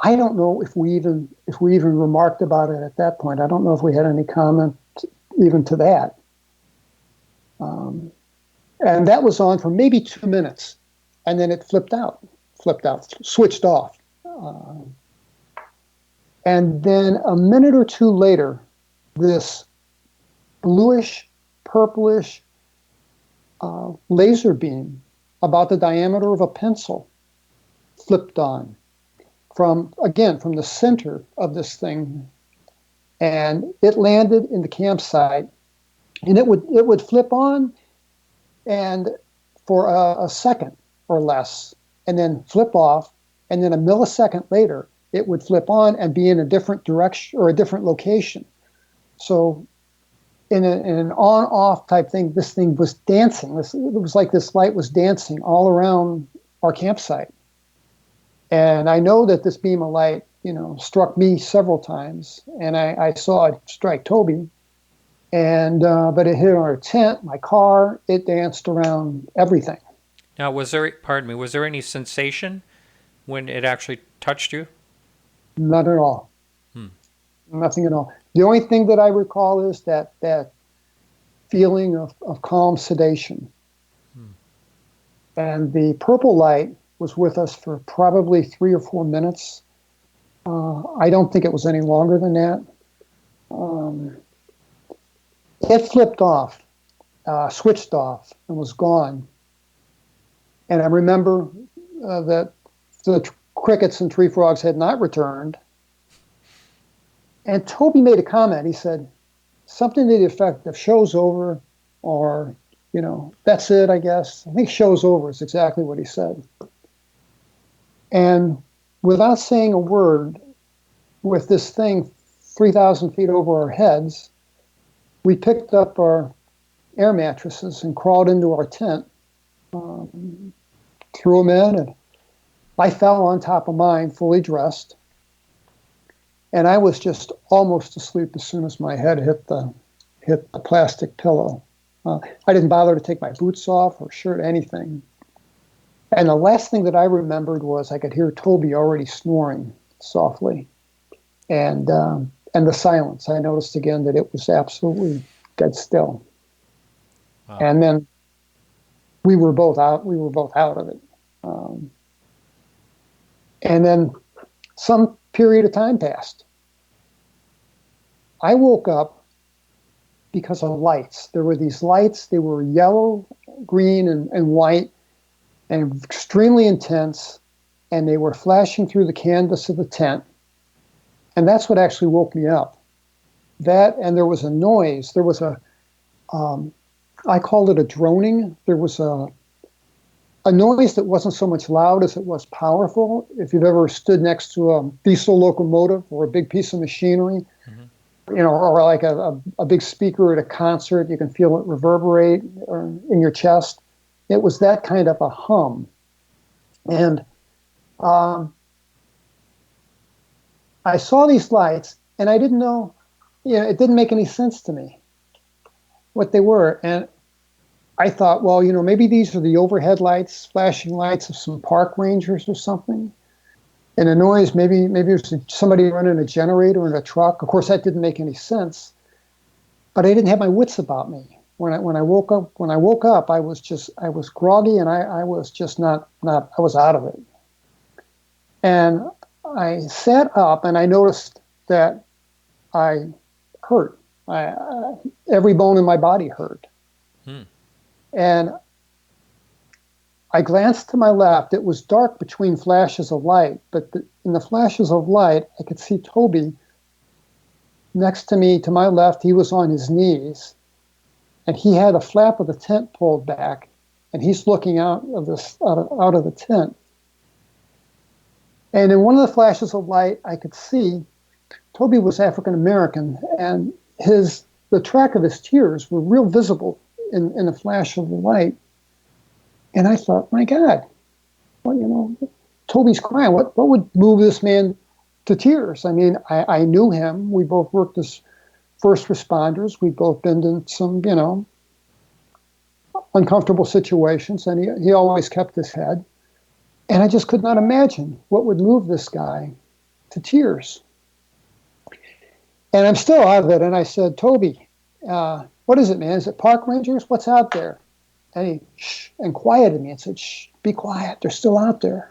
Speaker 3: I don't know if we even remarked about it at that point. I don't know if we had any comment, even to that. And that was on for maybe 2 minutes, and then it switched off. And then a minute or two later, this bluish, purplish laser beam about the diameter of a pencil flipped on from the center of this thing, and it landed in the campsite, and it would flip on and for a second or less, and then flip off, and then a millisecond later it would flip on and be in a different direction or a different location. So in an on-off type thing, this thing was dancing. It was like this light was dancing all around our campsite. And I know that this beam of light, struck me several times, and I saw it strike Toby. And but it hit our tent, my car. It danced around everything.
Speaker 1: Now, was there any sensation when it actually touched you?
Speaker 3: Not at all. Nothing at all. The only thing that I recall is that feeling of calm sedation. And the purple light was with us for probably 3 or 4 minutes. I don't think it was any longer than that. It flipped off, switched off, and was gone. And I remember that the crickets and tree frogs had not returned. And Toby made a comment. He said something to the effect of "show's over," or, that's it, I guess. I think "show's over" is exactly what he said. And without saying a word, with this thing 3,000 feet over our heads, we picked up our air mattresses and crawled into our tent, threw them in, and I fell on top of mine, fully dressed. And I was just almost asleep as soon as my head hit the plastic pillow. I didn't bother to take my boots off or shirt, anything. And the last thing that I remembered was I could hear Toby already snoring softly. And the silence. I noticed again that it was absolutely dead still. Wow. And then we were both out of it. And then some period of time passed. I woke up because of lights. There were these lights. They were yellow, green, and white, and extremely intense, and they were flashing through the canvas of the tent. And that's what actually woke me up. That, and there was a noise. There was I called it a droning. There was a noise that wasn't so much loud as it was powerful. If you've ever stood next to a diesel locomotive or a big piece of machinery, or like a big speaker at a concert, you can feel it reverberate in your chest. It was that kind of a hum. And I saw these lights, and I didn't know, it didn't make any sense to me what they were. And I thought, well, maybe these are the overhead lights, flashing lights of some park rangers or something. And the noise, maybe there's somebody running a generator in a truck. Of course, that didn't make any sense. But I didn't have my wits about me. When I woke up, I was groggy, and I was just not I was out of it. And I sat up, and I noticed that I hurt. Every bone in my body hurt. And I glanced to my left. It was dark between flashes of light, but in the flashes of light, I could see Toby next to me. To my left, he was on his knees, and he had a flap of the tent pulled back, and he's looking out of the tent. And in one of the flashes of light, I could see Toby was African American, and the track of his tears were real visible in a flash of the light. And I thought, my God, well, Toby's crying. What would move this man to tears? I mean, I knew him. We both worked as first responders. We'd both been in some, uncomfortable situations, and he always kept his head. And I just could not imagine what would move this guy to tears. And I'm still out of it. And I said, Toby, What is it, man? Is it park rangers? What's out there? And he and quieted me and said, shh, be quiet. They're still out there.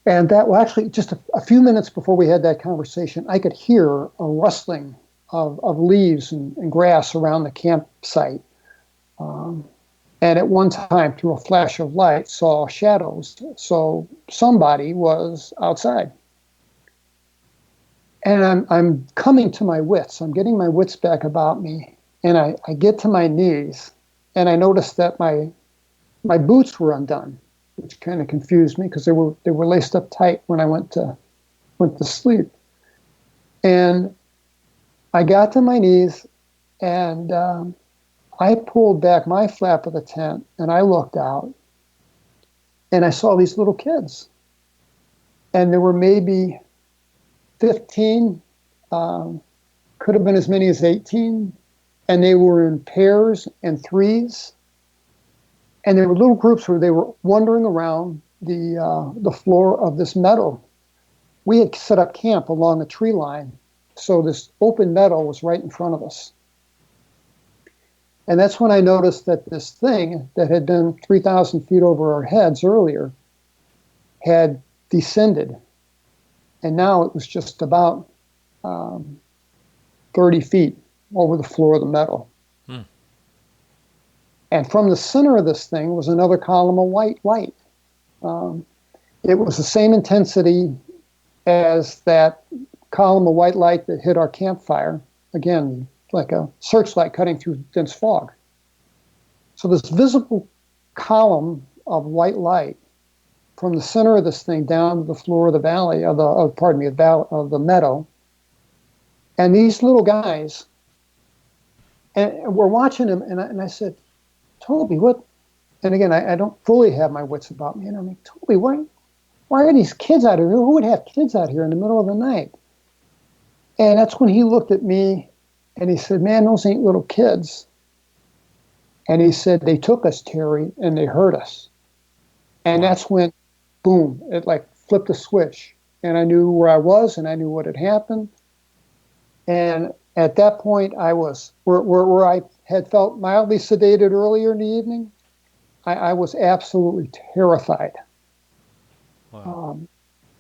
Speaker 3: And that, well, actually, just a few minutes before we had that conversation, I could hear a rustling of leaves and grass around the campsite. And at one time, through a flash of light, saw shadows. So somebody was outside. And I'm coming to my wits. I'm getting my wits back about me. And I get to my knees, and I notice that my boots were undone, which kind of confused me because they were laced up tight when I went to sleep. And I got to my knees, and I pulled back my flap of the tent, and I looked out, and I saw these little kids. And there were maybe 15, could have been as many as 18, and they were in pairs and threes. And there were little groups where they were wandering around the floor of this meadow. We had set up camp along a tree line, so this open meadow was right in front of us. And that's when I noticed that this thing that had been 3,000 feet over our heads earlier had descended. And now it was just about 30 feet over the floor of the meadow. And from the center of this thing was another column of white light. It was the same intensity as that column of white light that hit our campfire. Again, like a searchlight cutting through dense fog. So this visible column of white light from the center of this thing down to the floor of the valley, of the meadow. And these little guys, and we're watching them, and I said, Toby, what? And again, I don't fully have my wits about me. And I'm like, Toby, why are these kids out here? Who would have kids out here in the middle of the night? And that's when he looked at me and he said, man, those ain't little kids. And he said, they took us, Terry, and they hurt us. And that's when, boom, it like flipped a switch. And I knew where I was, and I knew what had happened. And at that point, I was where I had felt mildly sedated earlier in the evening. I was absolutely terrified.
Speaker 1: Wow.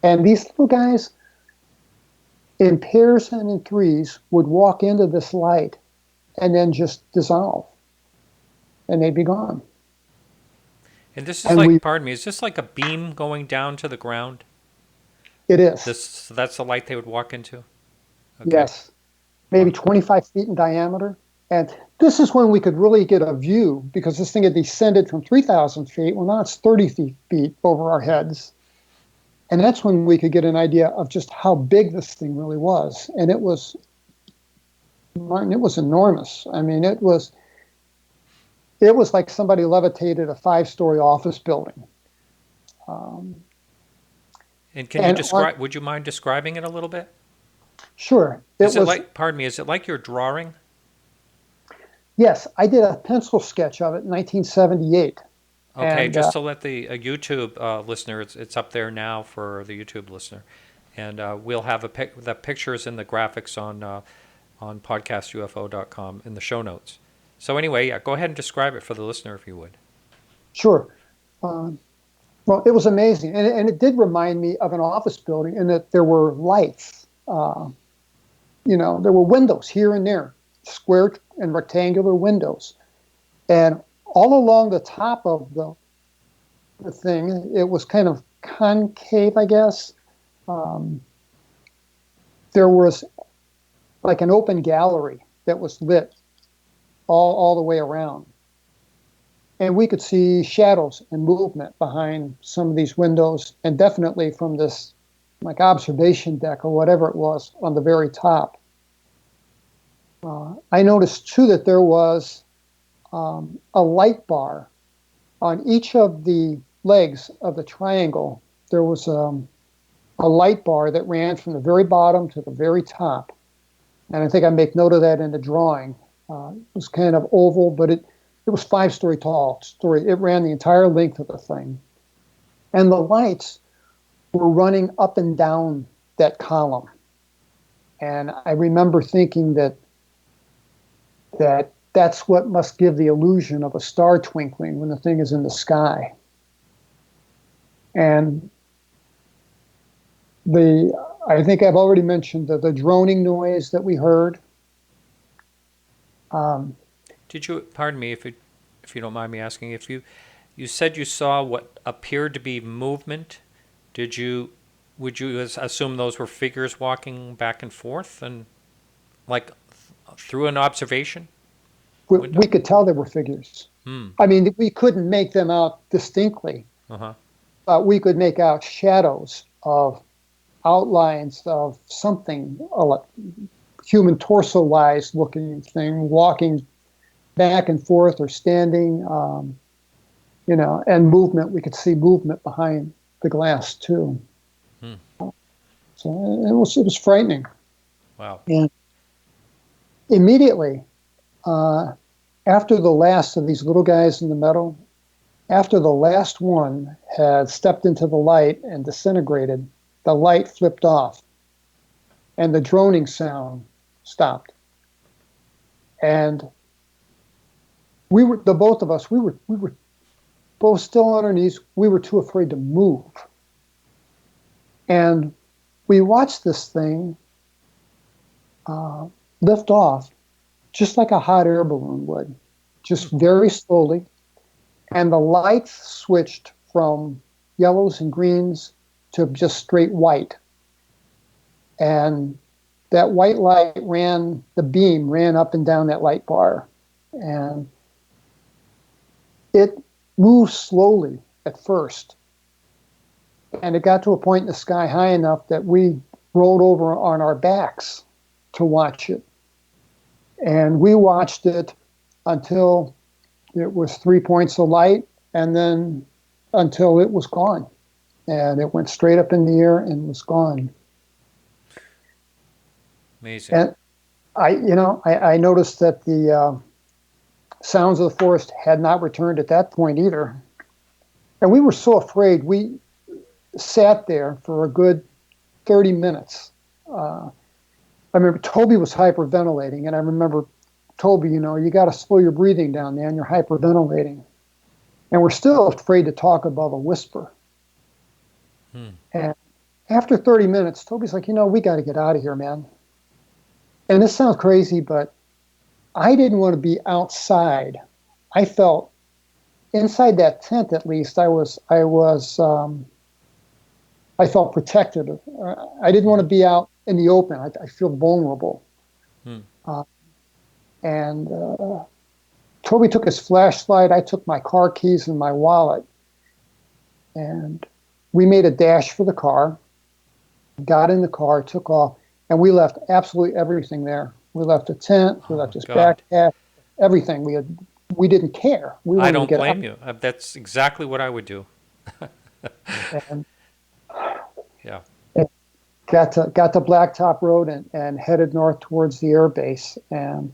Speaker 3: And these little guys, in pairs and in threes, would walk into this light and then just dissolve. And they'd be gone.
Speaker 1: And this is pardon me, is this like a beam going down to the ground?
Speaker 3: It is.
Speaker 1: So that's the light they would walk into? Okay.
Speaker 3: Yes. Maybe 25 feet in diameter. And this is when we could really get a view, because this thing had descended from 3,000 feet. Well, now it's 30 feet over our heads. And that's when we could get an idea of just how big this thing really was. And it was, Martin, it was enormous. I mean, it was like somebody levitated a 5-story office building.
Speaker 1: And can you describe, would you mind describing it a little bit?
Speaker 3: Sure.
Speaker 1: Is it like you're drawing?
Speaker 3: Yes, I did a pencil sketch of it in 1978.
Speaker 1: Okay,
Speaker 3: and,
Speaker 1: just to let the YouTube listener, it's up there now for the YouTube listener. And we'll have the pictures and the graphics on podcastufo.com in the show notes. So anyway, go ahead and describe it for the listener if you would.
Speaker 3: Sure. Well, it was amazing. And it did remind me of an office building in that there were lights. There were windows here and there, square and rectangular windows. And all along the top of the thing, it was kind of concave, I guess. There was like an open gallery that was lit all the way around. And we could see shadows and movement behind some of these windows, and definitely from this like observation deck or whatever it was on the very top. I noticed too that there was a light bar on each of the legs of the triangle. There was a light bar that ran from the very bottom to the very top. And I think I make note of that in the drawing. It was kind of oval, but it was 5-story tall. It ran the entire length of the thing. And the lights were running up and down that column. And I remember thinking that that's what must give the illusion of a star twinkling when the thing is in the sky. And I think I've already mentioned the droning noise that we heard.
Speaker 1: Did you, pardon me if you don't mind me asking, if you said you saw what appeared to be movement, would you assume those were figures walking back and forth and like through an observation window?
Speaker 3: We could tell they were figures. I mean, we couldn't make them out distinctly,
Speaker 1: Uh-huh.
Speaker 3: but we could make out shadows of outlines of something, a human torso-wise looking thing, walking back and forth or standing, and movement. We could see movement behind the glass too. So it was frightening.
Speaker 1: Wow.
Speaker 3: And immediately, after the last of these little guys in the metal, after the last one had stepped into the light and disintegrated, the light flipped off and the droning sound stopped. And the both of us, we were both still on our knees. We were too afraid to move. And we watched this thing lift off just like a hot air balloon would, just very slowly. And the lights switched from yellows and greens to just straight white. And that white light the beam ran up and down that light bar. And it moved slowly at first. And it got to a point in the sky high enough that we rolled over on our backs to watch it. And we watched it until it was 3 points of light, and then until it was gone. And it went straight up in the air and was gone.
Speaker 1: Amazing.
Speaker 3: And I noticed that the sounds of the forest had not returned at that point either. And we were so afraid, we sat there for a good 30 minutes. I remember Toby was hyperventilating, and I remember Toby, you got to slow your breathing down, man. You're hyperventilating. And we're still afraid to talk above a whisper. And after 30 minutes, Toby's like, we got to get out of here, man. And this sounds crazy, but I didn't want to be outside. I felt inside that tent, at least, I felt protected. I didn't want to be out in the open. I feel vulnerable. And Toby took his flashlight. I took my car keys and my wallet. And we made a dash for the car, got in the car, took off, and we left absolutely everything there. We left a tent, we left his backpack, everything. We didn't care.
Speaker 1: I don't blame you. That's exactly what I would do.
Speaker 3: And
Speaker 1: yeah.
Speaker 3: Got to Blacktop Road and headed north towards the air base. And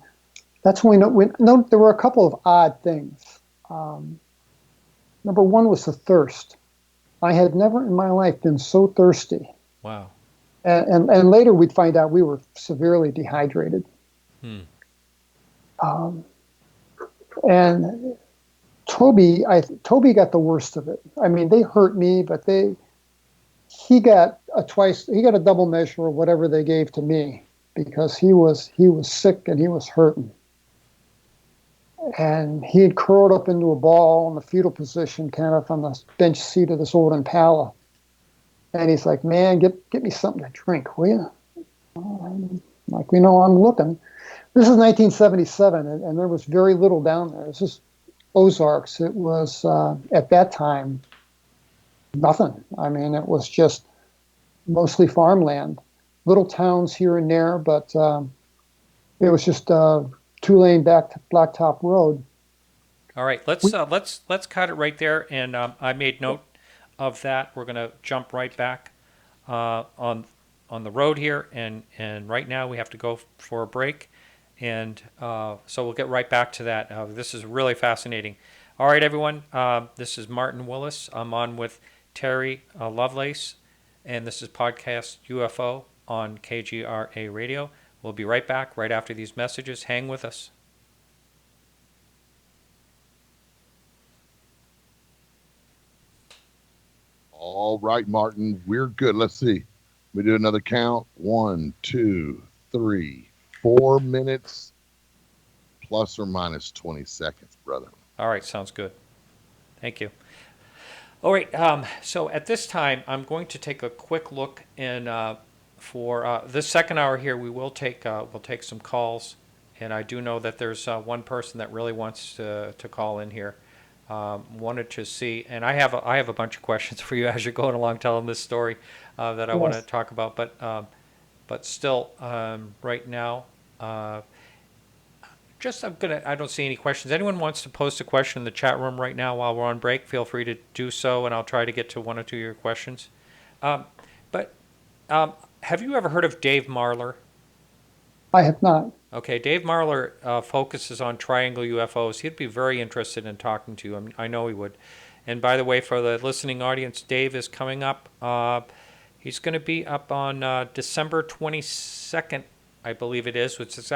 Speaker 3: that's when we know there were a couple of odd things. Number one was the thirst. I had never in my life been so thirsty.
Speaker 1: Wow.
Speaker 3: And later we'd find out we were severely dehydrated. And Toby got the worst of it. I mean, they hurt me, but he got a double measure of whatever they gave to me, because he was sick and he was hurting. And he had curled up into a ball in the fetal position, kind of on the bench seat of this old Impala. And he's like, man, get me something to drink, will you? I'm like, I'm looking. This is 1977, and there was very little down there. This is Ozarks. It was, at that time, nothing. I mean, it was just mostly farmland. Little towns here and there, but it was just two-lane back to Blacktop Road.
Speaker 1: All right, let's cut it right there, and I made note of that. We're going to jump right back on the road here, and right now we have to go for a break, and so we'll get right back to that. This is really fascinating. All right, everyone, this is Martin Willis. I'm on with Terry Lovelace, and this is podcast UFO on KGRA Radio. We'll be right back right after these messages. Hang with us.
Speaker 4: All right, Martin, we're good. Let's see. We do another count. 1, 2, 3, 4 minutes plus or minus 20 seconds, brother.
Speaker 1: All right, sounds good. Thank you. All right, so at this time, I'm going to take a quick look in for this second hour here. We'll take some calls, and I do know that there's one person that really wants to call in here. Wanted to see, and I have a bunch of questions for you as you're going along telling this story that I want to talk about, but still, right now. I don't see any questions. Anyone wants to post a question in the chat room right now while we're on break, feel free to do so, and I'll try to get to one or two of your questions. But have you ever heard of Dave Marler?
Speaker 3: I have not.
Speaker 1: Okay, Dave Marler focuses on triangle UFOs. He'd be very interested in talking to you. I know he would. And by the way, for the listening audience, Dave is coming up. He's going to be up on December 22nd, I believe it is, which is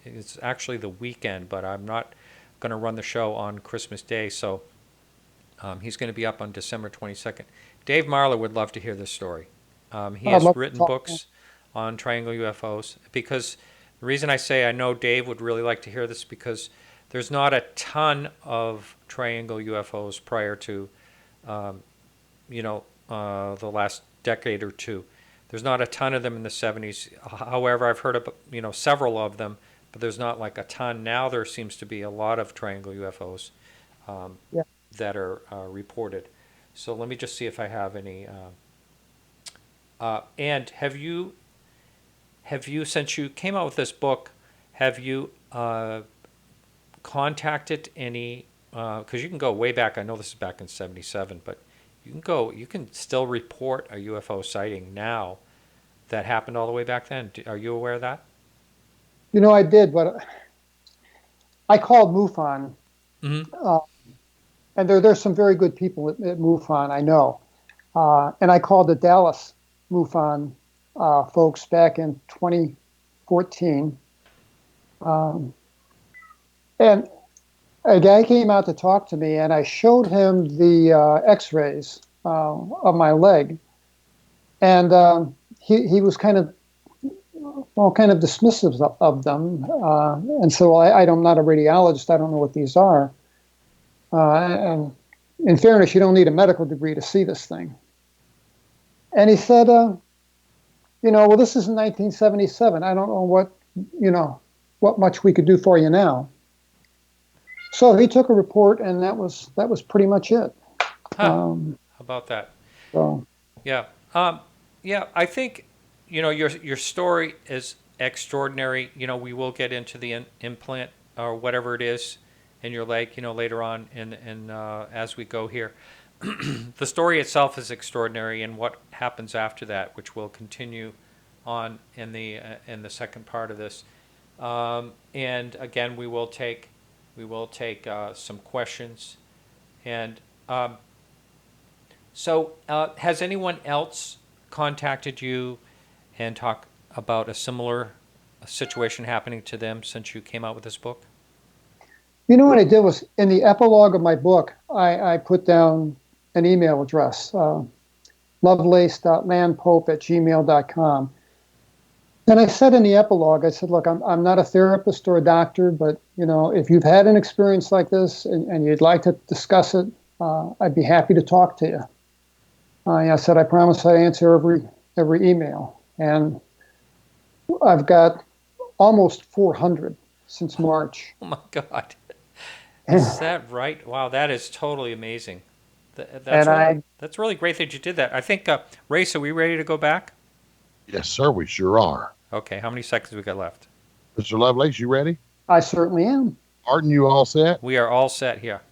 Speaker 1: it's actually the weekend, but I'm not going to run the show on Christmas Day, so he's going to be up on December 22nd. Dave Marler would love to hear this story. He has written books on triangle UFOs, because the reason I say I know Dave would really like to hear this, because there's not a ton of triangle UFOs prior to, the last decade or two. There's not a ton of them in the 70s. However, I've heard of, several of them, but there's not like a ton. Now there seems to be a lot of triangle UFOs that are reported. So let me just see if I have any. And have you, since you came out with this book, have you contacted any, because you can go way back, I know this is back in 77, but you can still report a UFO sighting now that happened all the way back then. Are you aware of that?
Speaker 3: I did, but I called MUFON, and there's some very good people at MUFON, I know. And I called the Dallas MUFON folks back in 2014. And a guy came out to talk to me, and I showed him the x-rays of my leg. And he was kind of dismissive of them. And so I'm not a radiologist. I don't know what these are. And in fairness, you don't need a medical degree to see this thing. And he said, well, this is in 1977. I don't know what much we could do for you now. So he took a report, and that was pretty much it.
Speaker 1: How about that?
Speaker 3: So.
Speaker 1: Yeah. I think, your story is extraordinary. We will get into the implant or whatever it is in your leg, later on in as we go here. The story itself is extraordinary, and what happens after that, which will continue on in the second part of this. And again, we will take some questions. And so has anyone else contacted you and talk about a similar situation happening to them since you came out with this book?
Speaker 3: What I did was, in the epilogue of my book, I put down an email address, lovelace.landpope@gmail.com. And I said in the epilogue, I said, look, I'm not a therapist or a doctor, but, if you've had an experience like this and you'd like to discuss it, I'd be happy to talk to you. I said, I promise I answer every email. And I've got almost 400 since March.
Speaker 1: Oh, my God. Is that right? Wow, that is totally amazing. That's really great that you did that. I think, Race, are we ready to go back?
Speaker 4: Yes, sir, we sure are.
Speaker 1: Okay, how many seconds we got left?
Speaker 4: Mr. Lovelace, you ready?
Speaker 3: I certainly am.
Speaker 4: Martin, you all set?
Speaker 1: We are all set here.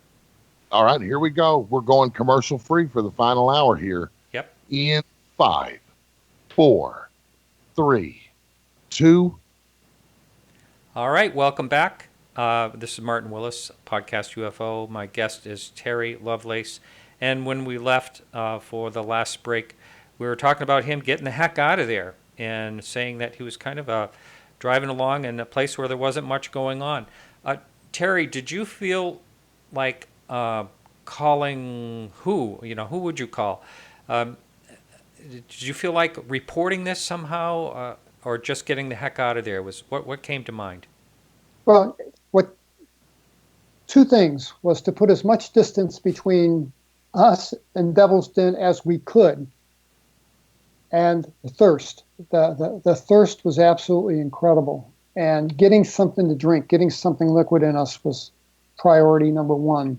Speaker 4: All right, here we go. We're going commercial free for the final hour here.
Speaker 1: Yep.
Speaker 4: In 5, 4, 3, 2.
Speaker 1: All right, welcome back. This is Martin Willis, Podcast UFO. My guest is Terry Lovelace. And when we left for the last break, we were talking about him getting the heck out of there and saying that he was kind of driving along in a place where there wasn't much going on. Terry, did you feel like calling who? Who would you call? Um, did you feel like reporting this somehow, or just getting the heck out of there? What came to mind?
Speaker 3: Well, what two things was to put as much distance between us and Devil's Den as we could, and the thirst. The thirst was absolutely incredible, and getting something to drink, getting something liquid in us was priority number one.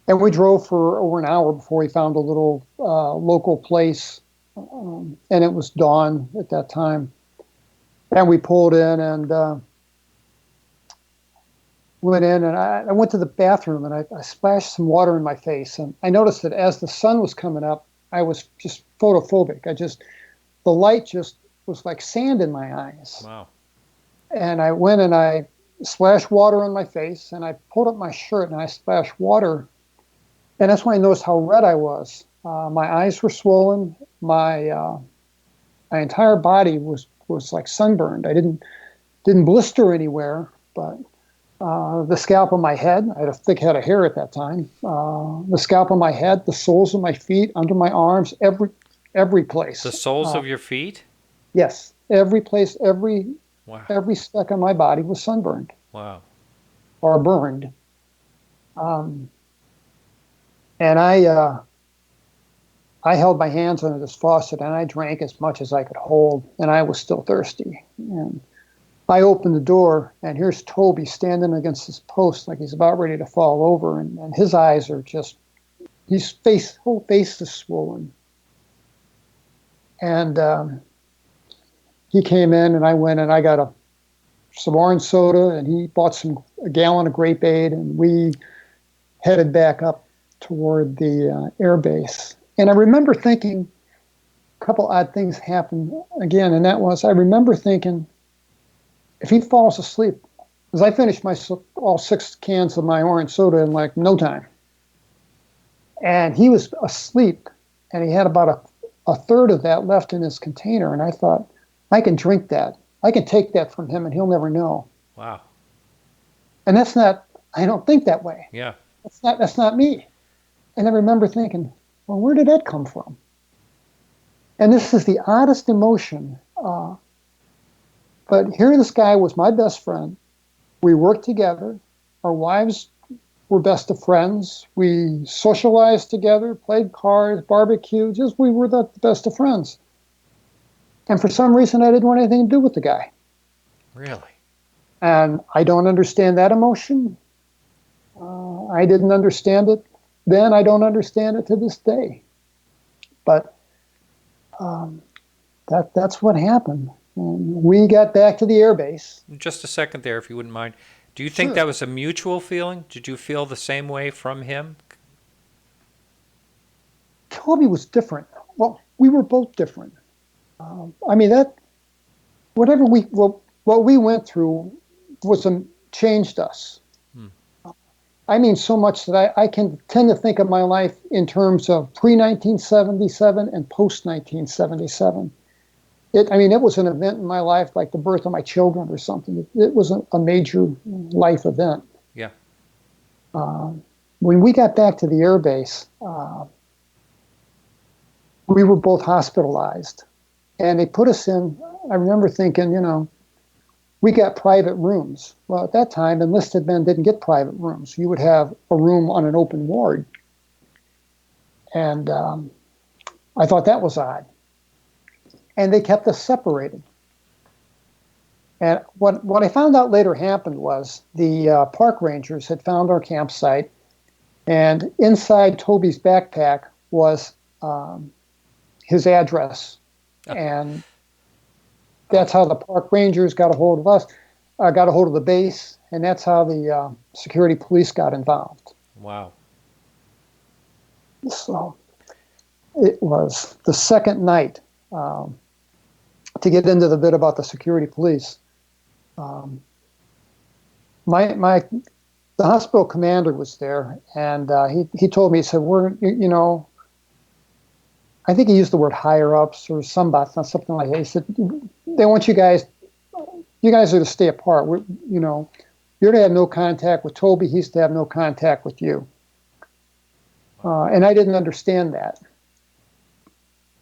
Speaker 3: And we drove for over an hour before we found a little local place, and it was dawn at that time. And we pulled in and went in, and I went to the bathroom, and I splashed some water in my face. And I noticed that as the sun was coming up, I was just photophobic. The light just was like sand in my eyes.
Speaker 1: Wow.
Speaker 3: And I went and I splashed water on my face, and I pulled up my shirt and I splashed water. And that's when I noticed how red I was. My eyes were swollen. My entire body was like sunburned. I didn't blister anywhere, but the scalp of my head, I had a thick head of hair at that time. The scalp of my head, the soles of my feet, under my arms, every place.
Speaker 1: The soles of your feet?
Speaker 3: Yes, every place, every
Speaker 1: Wow.
Speaker 3: speck on my body was sunburned.
Speaker 1: Wow.
Speaker 3: Or burned. And I held my hands under this faucet, and I drank as much as I could hold, and I was still thirsty. And I opened the door, and here's Toby standing against this post like he's about ready to fall over, and his eyes are just, his whole face is swollen. And he came in, and I went and I got some orange soda, and he bought a gallon of grape aid, and we headed back up toward the air base. And I remember thinking a couple odd things happened again, and that was, I remember thinking, if he falls asleep, because I finished all 6 cans of my orange soda in like no time, and he was asleep, and he had about a third of that left in his container, and I thought, I can drink that. I can take that from him, and he'll never know.
Speaker 1: Wow.
Speaker 3: And that's not, I don't think that way.
Speaker 1: Yeah.
Speaker 3: That's not me. And I remember thinking, well, where did that come from? And this is the oddest emotion. But here this guy was my best friend. We worked together. Our wives were best of friends. We socialized together, played cards, barbecued. We were the best of friends. And for some reason, I didn't want anything to do with the guy.
Speaker 1: Really?
Speaker 3: And I don't understand that emotion. I didn't understand it then. I don't understand it to this day. But that's what happened. And we got back to the airbase.
Speaker 1: Just a second there, if you wouldn't mind. Do you think
Speaker 3: Sure.
Speaker 1: that was a mutual feeling? Did you feel the same way from him?
Speaker 3: Toby was different. Well, we were both different. I mean, what we went through changed us. I mean, so much that I can tend to think of my life in terms of pre-1977 and post-1977. It was an event in my life like the birth of my children or something. It was a major life event.
Speaker 1: Yeah.
Speaker 3: When we got back to the air base, we were both hospitalized. And they put us in, I remember thinking, we got private rooms. Well, at that time, enlisted men didn't get private rooms. You would have a room on an open ward. And I thought that was odd. And they kept us separated. And what I found out later happened was the park rangers had found our campsite, and inside Toby's backpack was his address. And that's how the park rangers got a hold of us, got a hold of the base, and that's how the security police got involved.
Speaker 1: Wow.
Speaker 3: So it was the second night, to get into the bit about the security police. The hospital commander was there, and he told me, he said, I think he used the word higher ups or something like that. He said, they want you guys are to stay apart. You're to have no contact with Toby. He's to have no contact with you. And I didn't understand that.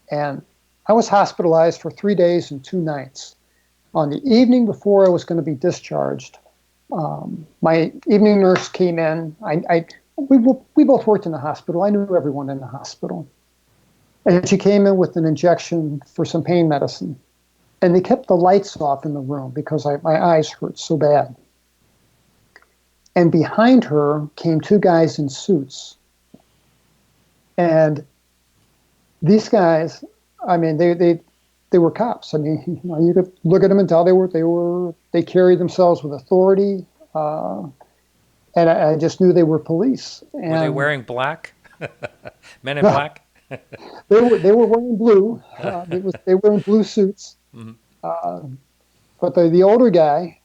Speaker 3: And I was hospitalized for 3 days and 2 nights. On the evening before I was going to be discharged, my evening nurse came in. We both worked in the hospital. I knew everyone in the hospital. And she came in with an injection for some pain medicine. And they kept the lights off in the room because my eyes hurt so bad. And behind her came 2 guys in suits. And these guys, I mean, they were cops. I mean, you could look at them and tell they carried themselves with authority. And I just knew they were police. And
Speaker 1: were they wearing black? Men in black?
Speaker 3: They were wearing blue. They were in blue suits.
Speaker 1: Mm-hmm.
Speaker 3: But the older guy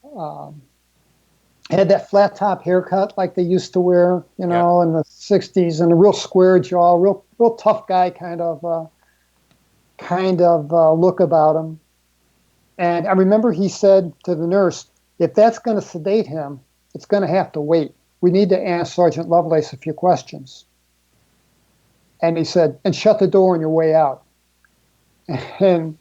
Speaker 3: had that flat top haircut like they used to wear, in the 60s, and a real square jaw, real tough guy kind of look about him. And I remember he said to the nurse, "If that's going to sedate him, it's going to have to wait. We need to ask Sergeant Lovelace a few questions." And he said, "And shut the door on your way out." And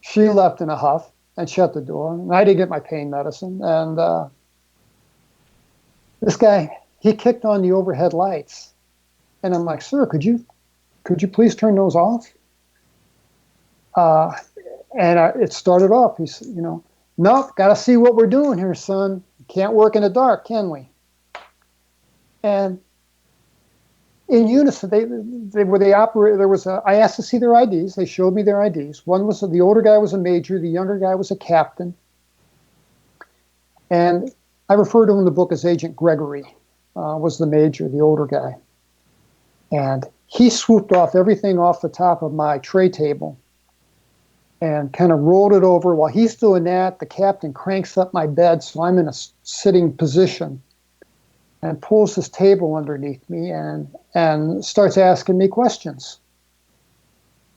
Speaker 3: she left in a huff and shut the door. And I didn't get my pain medicine. And this guy, he kicked on the overhead lights. And I'm like, "Sir, could you please turn those off?" It started off. He said, "Nope, got to see what we're doing here, son. Can't work in the dark, can we?" And in unison, they operated. I asked to see their IDs. They showed me their IDs. One was the older guy was a major. The younger guy was a captain. And I refer to him in the book as Agent Gregory, was the major, the older guy. And he swooped off everything off the top of my tray table and kind of rolled it over. While he's doing that, the captain cranks up my bed so I'm in a sitting position and pulls his table underneath me and starts asking me questions.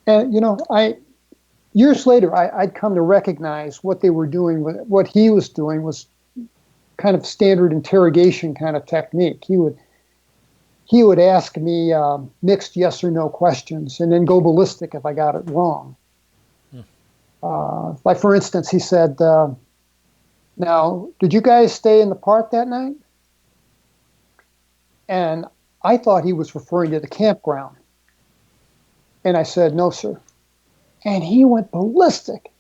Speaker 3: And, years later, I'd come to recognize what they were doing, what he was doing was kind of standard interrogation kind of technique. He would ask me mixed yes or no questions and then go ballistic if I got it wrong. Like, for instance, he said, "Now, did you guys stay in the park that night?" And I thought he was referring to the campground. And I said, "No, sir." And he went ballistic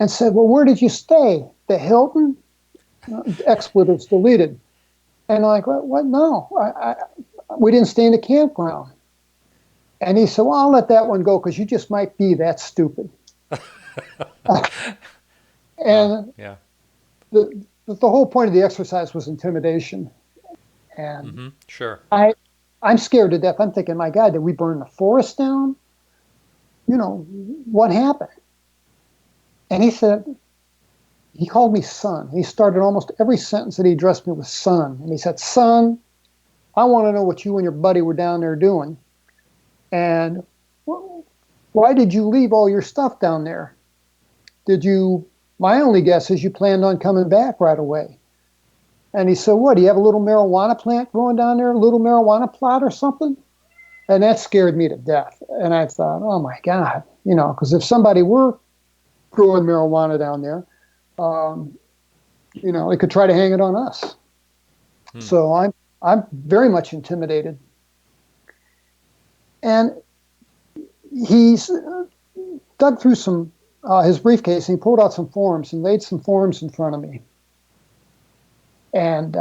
Speaker 3: and said, "Well, where did you stay? The Hilton?" Expletives deleted. And I'm like, what? No, we didn't stay in the campground. And he said, "Well, I'll let that one go because you just might be that stupid." And
Speaker 1: yeah.
Speaker 3: the whole point of the exercise was intimidation. And
Speaker 1: Sure.
Speaker 3: I'm scared to death. I'm thinking, my God, did we burn the forest down? What happened? And he said, he called me son. He started almost every sentence that he addressed me with son. And he said, "Son, I want to know what you and your buddy were down there doing. And why did you leave all your stuff down there? My only guess is you planned on coming back right away." And he said, "What, do you have a little marijuana plant growing down there, a little marijuana plot or something?" And that scared me to death. And I thought, oh my God, because if somebody were growing marijuana down there, they could try to hang it on us. So I'm very much intimidated. And he's dug through his briefcase and he pulled out some forms and laid some forms in front of me. And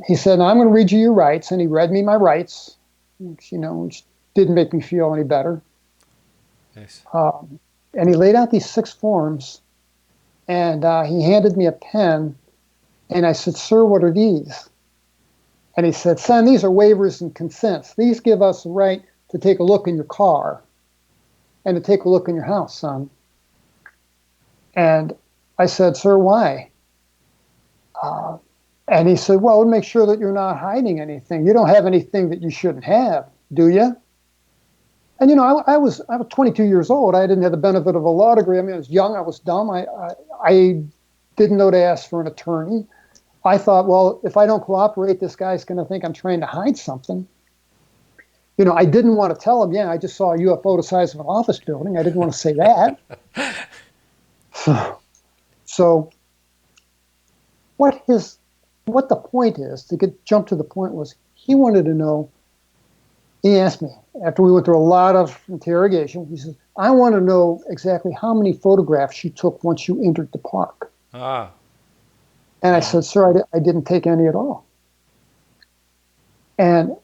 Speaker 3: he said, "Now I'm going to read you your rights." And he read me my rights, which didn't make me feel any better.
Speaker 1: Nice.
Speaker 3: And he laid out these 6 forms, and he handed me a pen, and I said, "Sir, what are these?" And he said, "Son, these are waivers and consents. These give us the right to take a look in your car and to take a look in your house, son." And I said, "Sir, why?" And he said, "Well, to make sure that you're not hiding anything. You don't have anything that you shouldn't have, do you?" And I was 22 years old. I didn't have the benefit of a law degree. I mean, I was young. I was dumb. I didn't know to ask for an attorney. I thought, well, if I don't cooperate, this guy's going to think I'm trying to hide something. I didn't want to tell him, I just saw a UFO the size of an office building. I didn't want to say that. So what the point is, to jump to the point, was he wanted to know. He asked me, after we went through a lot of interrogation, he says, I want to know exactly how many photographs you took once you entered the park.
Speaker 1: Ah.
Speaker 3: And I said, sir, I didn't take any at all. And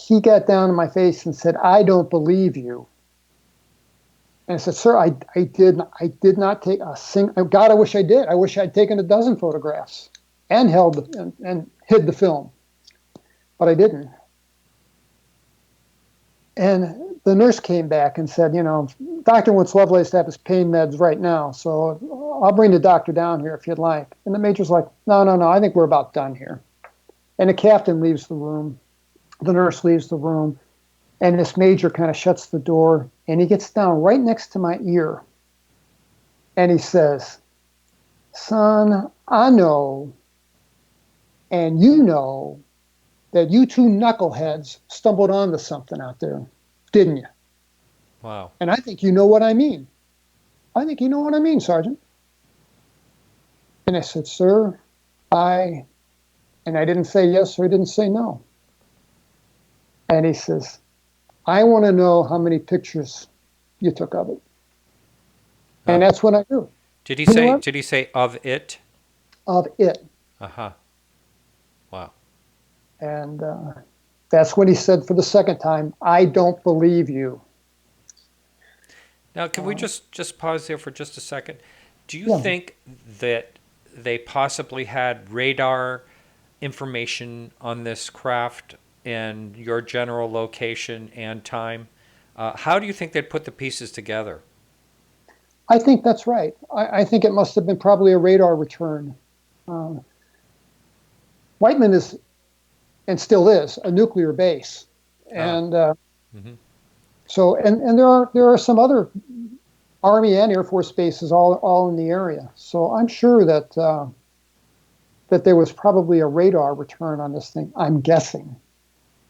Speaker 3: he got down in my face and said, I don't believe you. And I said, sir, I did not take a single. God, I wish I did. I wish I'd taken a dozen photographs and and hid the film. But I didn't. And the nurse came back and said, Doctor wants Lovelace to have his pain meds right now, so I'll bring the doctor down here if you'd like. And the major's like, no, I think we're about done here. And the captain leaves the room. The nurse leaves the room. And this major kind of shuts the door, and he gets down right next to my ear. And he says, son, I know, and you know, that you two knuckleheads stumbled onto something out there, didn't you?
Speaker 1: Wow.
Speaker 3: And I think you know what I mean. I think you know what I mean, Sergeant. And I said, sir, and I didn't say yes or I didn't say no. And he says, I want to know how many pictures you took of it. And that's what I do.
Speaker 1: Did he say of it?
Speaker 3: Of it.
Speaker 1: Uh-huh. Wow.
Speaker 3: And that's when he said for the second time, I don't believe you.
Speaker 1: Now, can we just pause there for just a second? Do you think that they possibly had radar information on this craft and your general location and time? How do you think they'd put the pieces together?
Speaker 3: I think that's right. I think it must have been probably a radar return. Whiteman is, and still is, a nuclear base, and so there are some other Army and Air Force bases all in the area. So I'm sure that that there was probably a radar return on this thing. I'm guessing.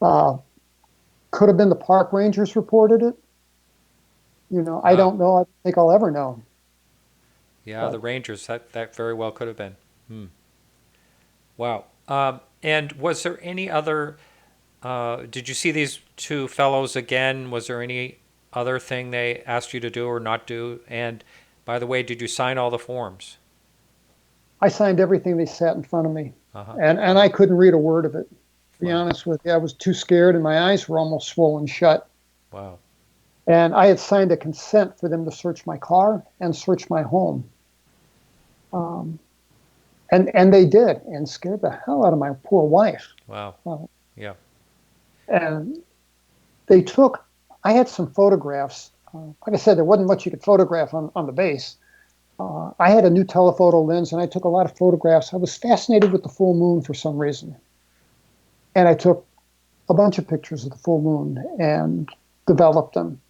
Speaker 3: Could have been the park rangers reported it. I don't know. I don't think I'll ever know.
Speaker 1: Yeah, the Rangers. That very well could have been. Wow. And was there any other? Did you see these two fellows again? Was there any other thing they asked you to do or not do? And by the way, did you sign all the forms?
Speaker 3: I signed everything they sat in front of me, and I couldn't read a word of it. To be honest with you, I was too scared, and my eyes were almost swollen shut.
Speaker 1: Wow.
Speaker 3: And I had signed a consent for them to search my car and search my home. And they did, and scared the hell out of my poor wife.
Speaker 1: Wow. Yeah.
Speaker 3: And I had some photographs. Like I said, there wasn't much you could photograph on the base. I had a new telephoto lens, and I took a lot of photographs. I was fascinated with the full moon for some reason. And I took a bunch of pictures of the full moon and developed them.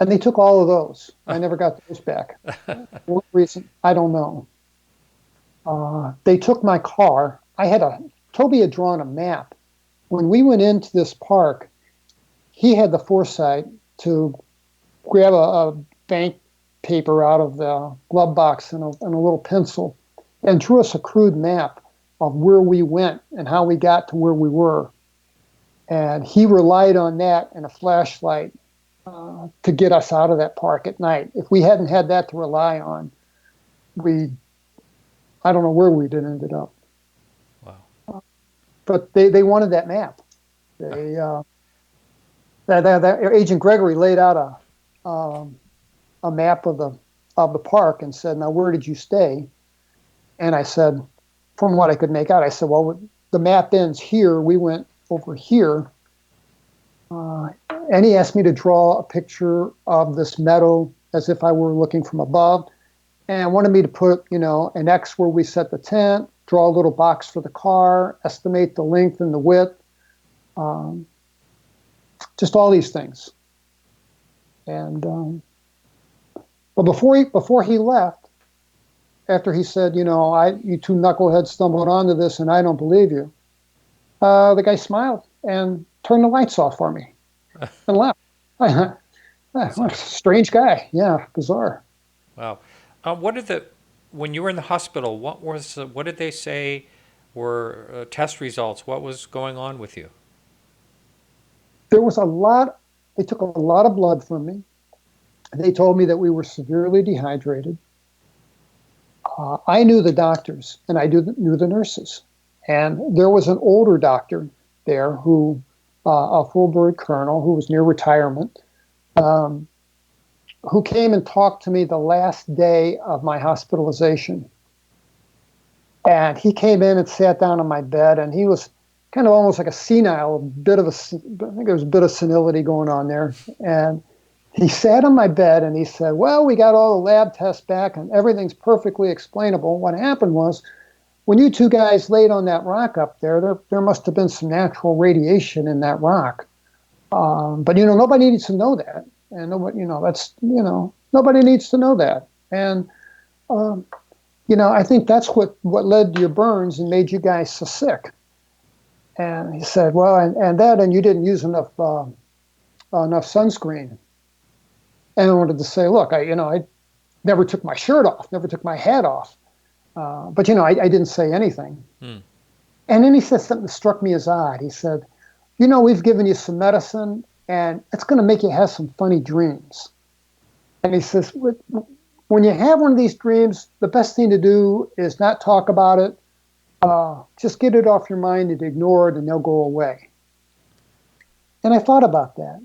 Speaker 3: And they took all of those. I never got those back. For what reason? I don't know. They took my car. Toby had drawn a map. When we went into this park, he had the foresight to grab a bank paper out of the glove box and a little pencil and drew us a crude map of where we went and how we got to where we were. And he relied on that and a flashlight to get us out of that park at night. If we hadn't had that to rely on, I don't know where we'd have ended up.
Speaker 1: Wow.
Speaker 3: But they wanted that map. That Agent Gregory laid out a map of the park and said, "Now where did you stay?" And I said, from what I could make out, I said, "Well, the map ends here. We went over here." And he asked me to draw a picture of this meadow as if I were looking from above, and wanted me to put, an X where we set the tent, draw a little box for the car, estimate the length and the width, just all these things. And but before he left, after he said, you two knuckleheads stumbled onto this, and I don't believe you, the guy smiled and turned the lights off for me. and left. What a strange guy. Yeah, bizarre.
Speaker 1: Wow. When you were in the hospital, what did they say were test results? What was going on with you?
Speaker 3: There was a lot, they took a lot of blood from me. They told me that we were severely dehydrated. I knew the doctors and I knew the nurses. And there was an older doctor there a full-bird colonel who was near retirement, who came and talked to me the last day of my hospitalization. And he came in and sat down on my bed, and he was kind of almost like a senile, I think there was a bit of senility going on there. And he sat on my bed and he said, well, we got all the lab tests back and everything's perfectly explainable. What happened was, when you two guys laid on that rock up there must have been some natural radiation in that rock. But, nobody needs to know that. And nobody, nobody needs to know that. And, I think that's what led to your burns and made you guys so sick. And he said, well, and you didn't use enough sunscreen. And I wanted to say, look, I never took my shirt off, never took my hat off. But I didn't say anything. And then he said something that struck me as odd. He said, we've given you some medicine and it's going to make you have some funny dreams. And he says, when you have one of these dreams, the best thing to do is not talk about it. Just get it off your mind and ignore it and they'll go away. And I thought about that.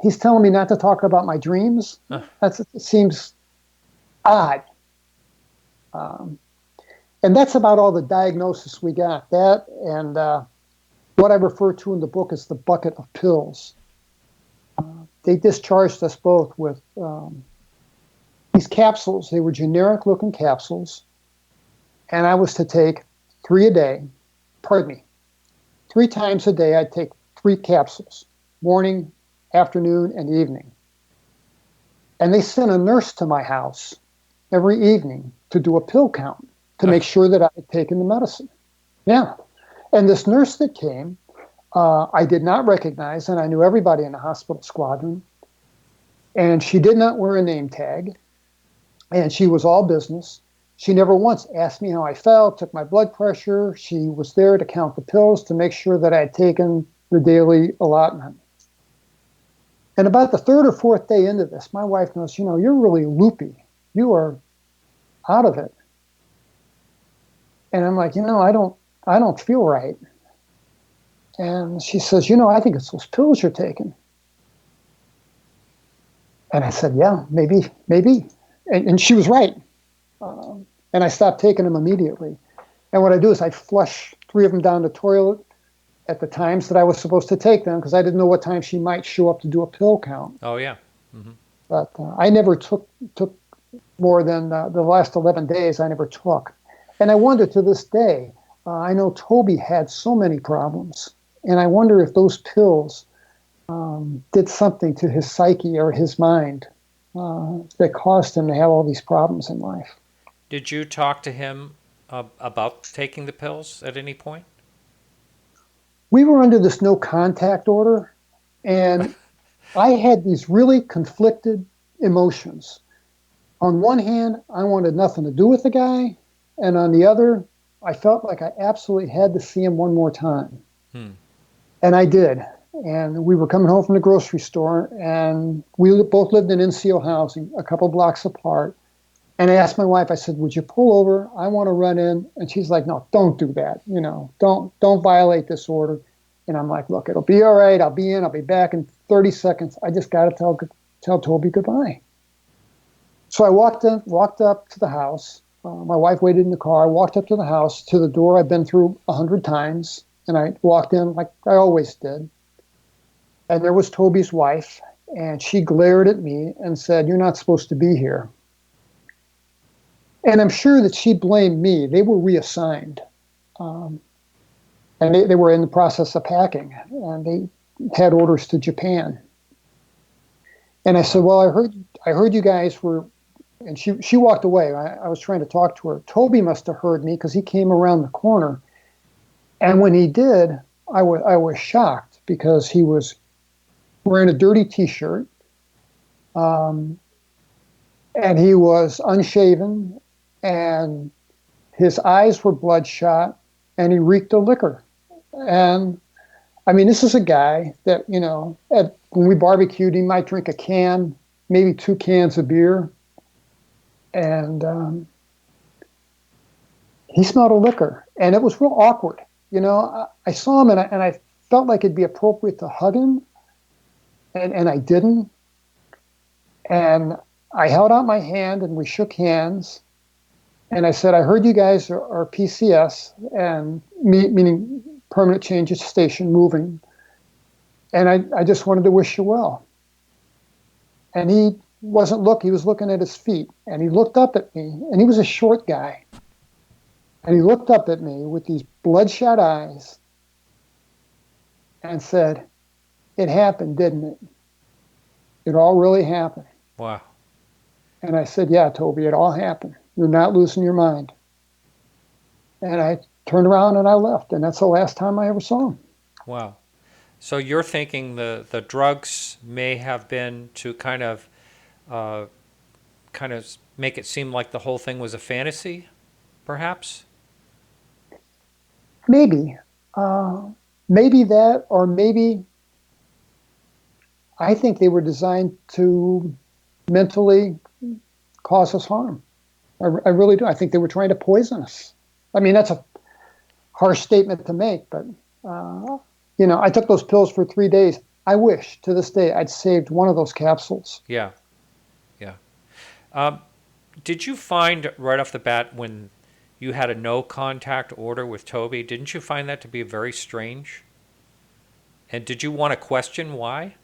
Speaker 3: He's telling me not to talk about my dreams. It seems odd. And that's about all the diagnosis we got. That and what I refer to in the book as the bucket of pills. They discharged us both with these capsules. They were generic-looking capsules, and I was to take 3 a day. Pardon me, 3 times a day. I'd take 3 capsules: morning, afternoon, and evening. And they sent a nurse to my house every evening to do a pill count to make sure that I had taken the medicine. Yeah. And this nurse that came, I did not recognize, and I knew everybody in the hospital squadron. And she did not wear a name tag, and she was all business. She never once asked me how I felt, took my blood pressure. She was there to count the pills to make sure that I had taken the daily allotment. And about the 3rd or 4th day into this, my wife knows, you're really loopy. You are out of it. And I'm like, I don't feel right. And she says, I think it's those pills you're taking. And I said, yeah, maybe. And she was right. And I stopped taking them immediately. And what I do is I flush 3 of them down the toilet at the times that I was supposed to take them, because I didn't know what time she might show up to do a pill count.
Speaker 1: Oh, yeah. Mm-hmm.
Speaker 3: But I never took more than the last 11 days I never took. And I wonder to this day, I know Toby had so many problems, and I wonder if those pills did something to his psyche or his mind that caused him to have all these problems in life.
Speaker 1: Did you talk to him about taking the pills at any point?
Speaker 3: We were under this no contact order, and I had these really conflicted emotions. On one hand, I wanted nothing to do with the guy, and on the other, I felt like I absolutely had to see him one more time. And I did. And we were coming home from the grocery store, and we both lived in NCO housing, a couple blocks apart. And I asked my wife, I said, would you pull over? I want to run in. And she's like, no, don't do that. Don't violate this order. And I'm like, look, it'll be all right. I'll be in. I'll be back in 30 seconds. I just got to tell Toby goodbye. So I walked up to the house. My wife waited in the car. I walked up to the house, to the door I've been through 100 times. And I walked in like I always did. And there was Toby's wife. And she glared at me and said, you're not supposed to be here. And I'm sure that she blamed me. They were reassigned. And they were in the process of packing. And they had orders to Japan. And I said, well, I heard you guys were, and she walked away. I was trying to talk to her. Toby must have heard me because he came around the corner. And when he did, I was shocked because he was wearing a dirty T-shirt, and he was unshaven, and his eyes were bloodshot, and he reeked of liquor. And I mean, this is a guy that, when we barbecued, he might drink a can, maybe 2 cans of beer. And he smelled of liquor. And it was real awkward. I saw him, and I felt like it'd be appropriate to hug him. And I didn't. And I held out my hand, and we shook hands. And I said, I heard you guys are PCS, and meaning permanent change of station, moving. And I just wanted to wish you well. And he he was looking at his feet. And he looked up at me, and he was a short guy. And he looked up at me with these bloodshot eyes and said, it happened, didn't it? It all really happened.
Speaker 1: Wow.
Speaker 3: And I said, yeah, Toby, it all happened. You're not losing your mind. And I turned around and I left. And that's the last time I ever saw him.
Speaker 1: Wow. So you're thinking the drugs may have been to kind of make it seem like the whole thing was a fantasy, perhaps?
Speaker 3: Maybe. Maybe that, or maybe I think they were designed to mentally cause us harm. I really do. I think they were trying to poison us. I mean, that's a harsh statement to make, but, I took those pills for 3 days. I wish to this day I'd saved one of those capsules.
Speaker 1: Yeah. Did you find right off the bat when you had a no contact order with Toby, didn't you find that to be very strange? And did you want to question why?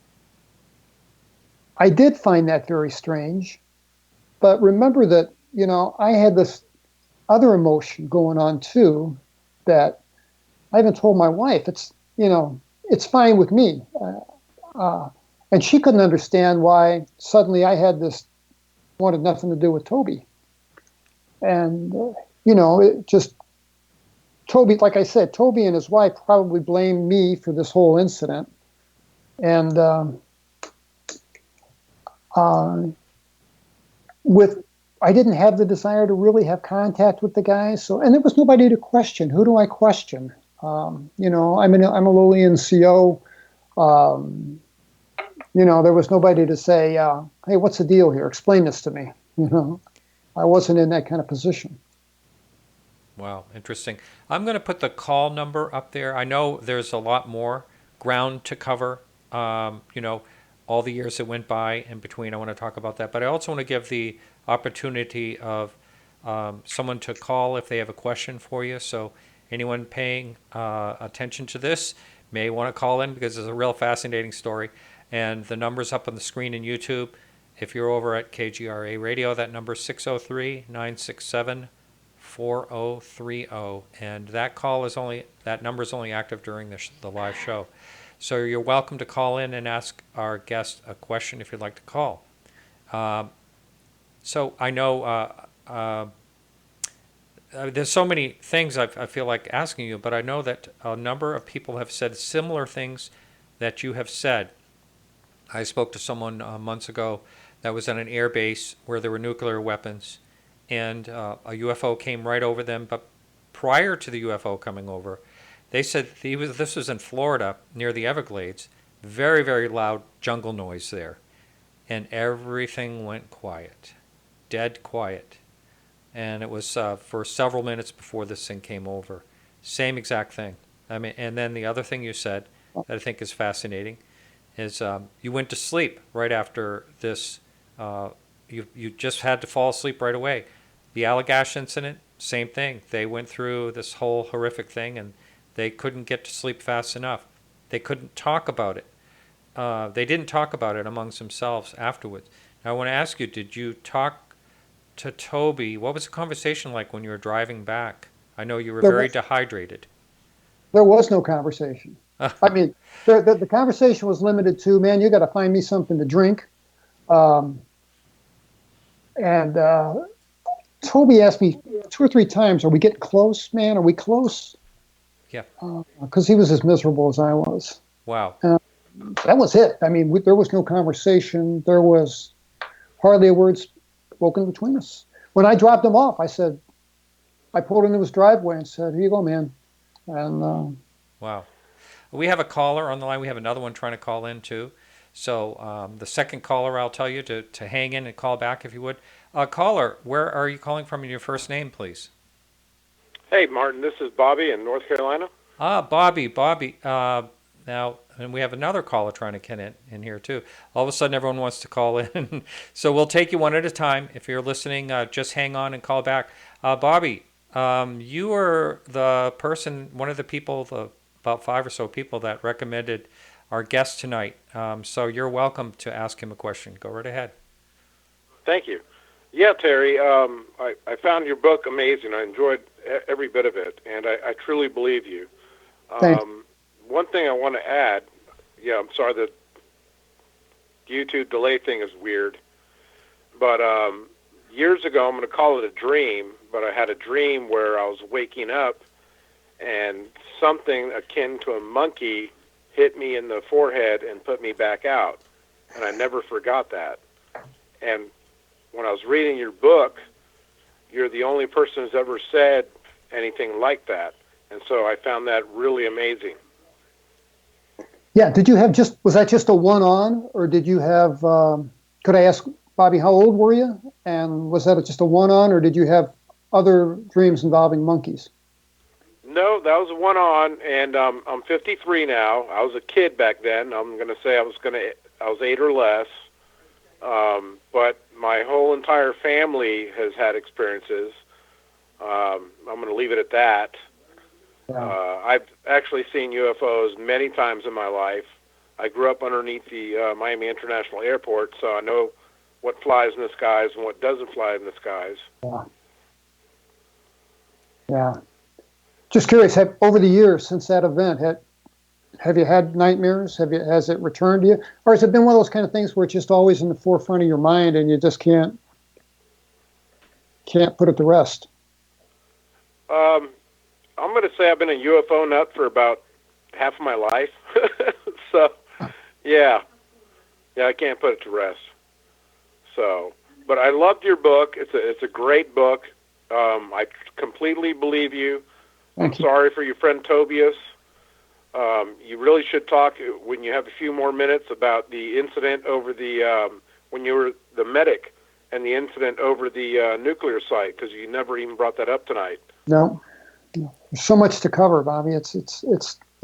Speaker 3: I did find that very strange. But remember that, I had this other emotion going on too, that I even told my wife, it's fine with me. And she couldn't understand why suddenly I had wanted nothing to do with Toby. And, it just, Toby, like I said, Toby and his wife probably blamed me for this whole incident. And I didn't have the desire to really have contact with the guy. And there was nobody to question. Who do I question? I'm a little NCO. There was nobody to say, hey, what's the deal here? Explain this to me. I wasn't in that kind of position.
Speaker 1: Wow, interesting. I'm going to put the call number up there. I know there's a lot more ground to cover, all the years that went by in between. I want to talk about that. But I also want to give the opportunity of someone to call if they have a question for you. So anyone paying attention to this may want to call in because it's a real fascinating story. And the number's up on the screen in YouTube. If you're over at KGRA Radio, that number is 603-967-4030. And that number is only active during the live show. So you're welcome to call in and ask our guest a question if you'd like to call. So I know there's so many things I feel like asking you, but I know that a number of people have said similar things that you have said. I spoke to someone months ago that was at an air base where there were nuclear weapons, and a UFO came right over them. But prior to the UFO coming over, they said this was in Florida near the Everglades, very, very loud jungle noise there, and everything went quiet, dead quiet. And it was for several minutes before this thing came over. Same exact thing. I mean, and then the other thing you said that I think is fascinating is you went to sleep right after this. You just had to fall asleep right away. The Allagash incident, same thing. They went through this whole horrific thing, and they couldn't get to sleep fast enough. They couldn't talk about it. They didn't talk about it amongst themselves afterwards. Now, I want to ask you, did you talk to Toby? What was the conversation like when you were driving back? I know you were very dehydrated.
Speaker 3: There was no conversation. I mean, the conversation was limited to, man, you got to find me something to drink. And Toby asked me 2 or 3 times, are we getting close, man? Are we close?
Speaker 1: Yeah.
Speaker 3: Because he was as miserable as I was.
Speaker 1: Wow.
Speaker 3: that was it. I mean, there was no conversation. There was hardly a word spoken between us. When I dropped him off, I pulled into his driveway and said, "Here you go, man." And
Speaker 1: Wow. We have a caller on the line. We have another one trying to call in too. So the second caller, I'll tell you to hang in and call back if you would. Caller, where are you calling from in your first name, please?
Speaker 5: Hey, Martin, this is Bobby in North Carolina.
Speaker 1: Bobby. Now, and we have another caller trying to get in here too. All of a sudden, everyone wants to call in. So we'll take you one at a time. If you're listening, just hang on and call back. Bobby, you were the person, one of the people, about 5 or so people that recommended our guest tonight. So you're welcome to ask him a question. Go right ahead.
Speaker 5: Thank you. Yeah, Terry, I found your book amazing. I enjoyed every bit of it, and I truly believe you.
Speaker 3: Thanks.
Speaker 5: One thing I want to add, I'm sorry, the YouTube delay thing is weird, but years ago, I'm going to call it a dream, but I had a dream where I was waking up and something akin to a monkey hit me in the forehead and put me back out, and I never forgot that. And when I was reading your book, you're the only person who's ever said anything like that, and so I found that really amazing.
Speaker 3: yeah, did you have was that just a one-on, or did you have? Could I ask, Bobby, how old were you? And was that just a one-on, or did you have other dreams involving monkeys?
Speaker 5: No, that was a one-on, and I'm 53 now. I was a kid back then. I'm going to say I was 8 or less, but my whole entire family has had experiences. I'm going to leave it at that.
Speaker 3: Yeah.
Speaker 5: I've actually seen UFOs many times in my life. I grew up underneath the Miami International Airport, so I know what flies in the skies and what doesn't fly in the skies.
Speaker 3: Yeah. Yeah. Just curious, over the years since that event, have you had nightmares? Has it returned to you? Or has it been one of those kind of things where it's just always in the forefront of your mind and you just can't put it to rest?
Speaker 5: I'm going to say I've been a UFO nut for about half of my life. So, yeah, I can't put it to rest. So, but I loved your book. It's a great book. I completely believe you. I'm sorry for your friend Tobias. You really should talk when you have a few more minutes about the incident over when you were the medic and the incident over the nuclear site, because you never even brought that up tonight.
Speaker 3: No. There's so much to cover, Bobby. It's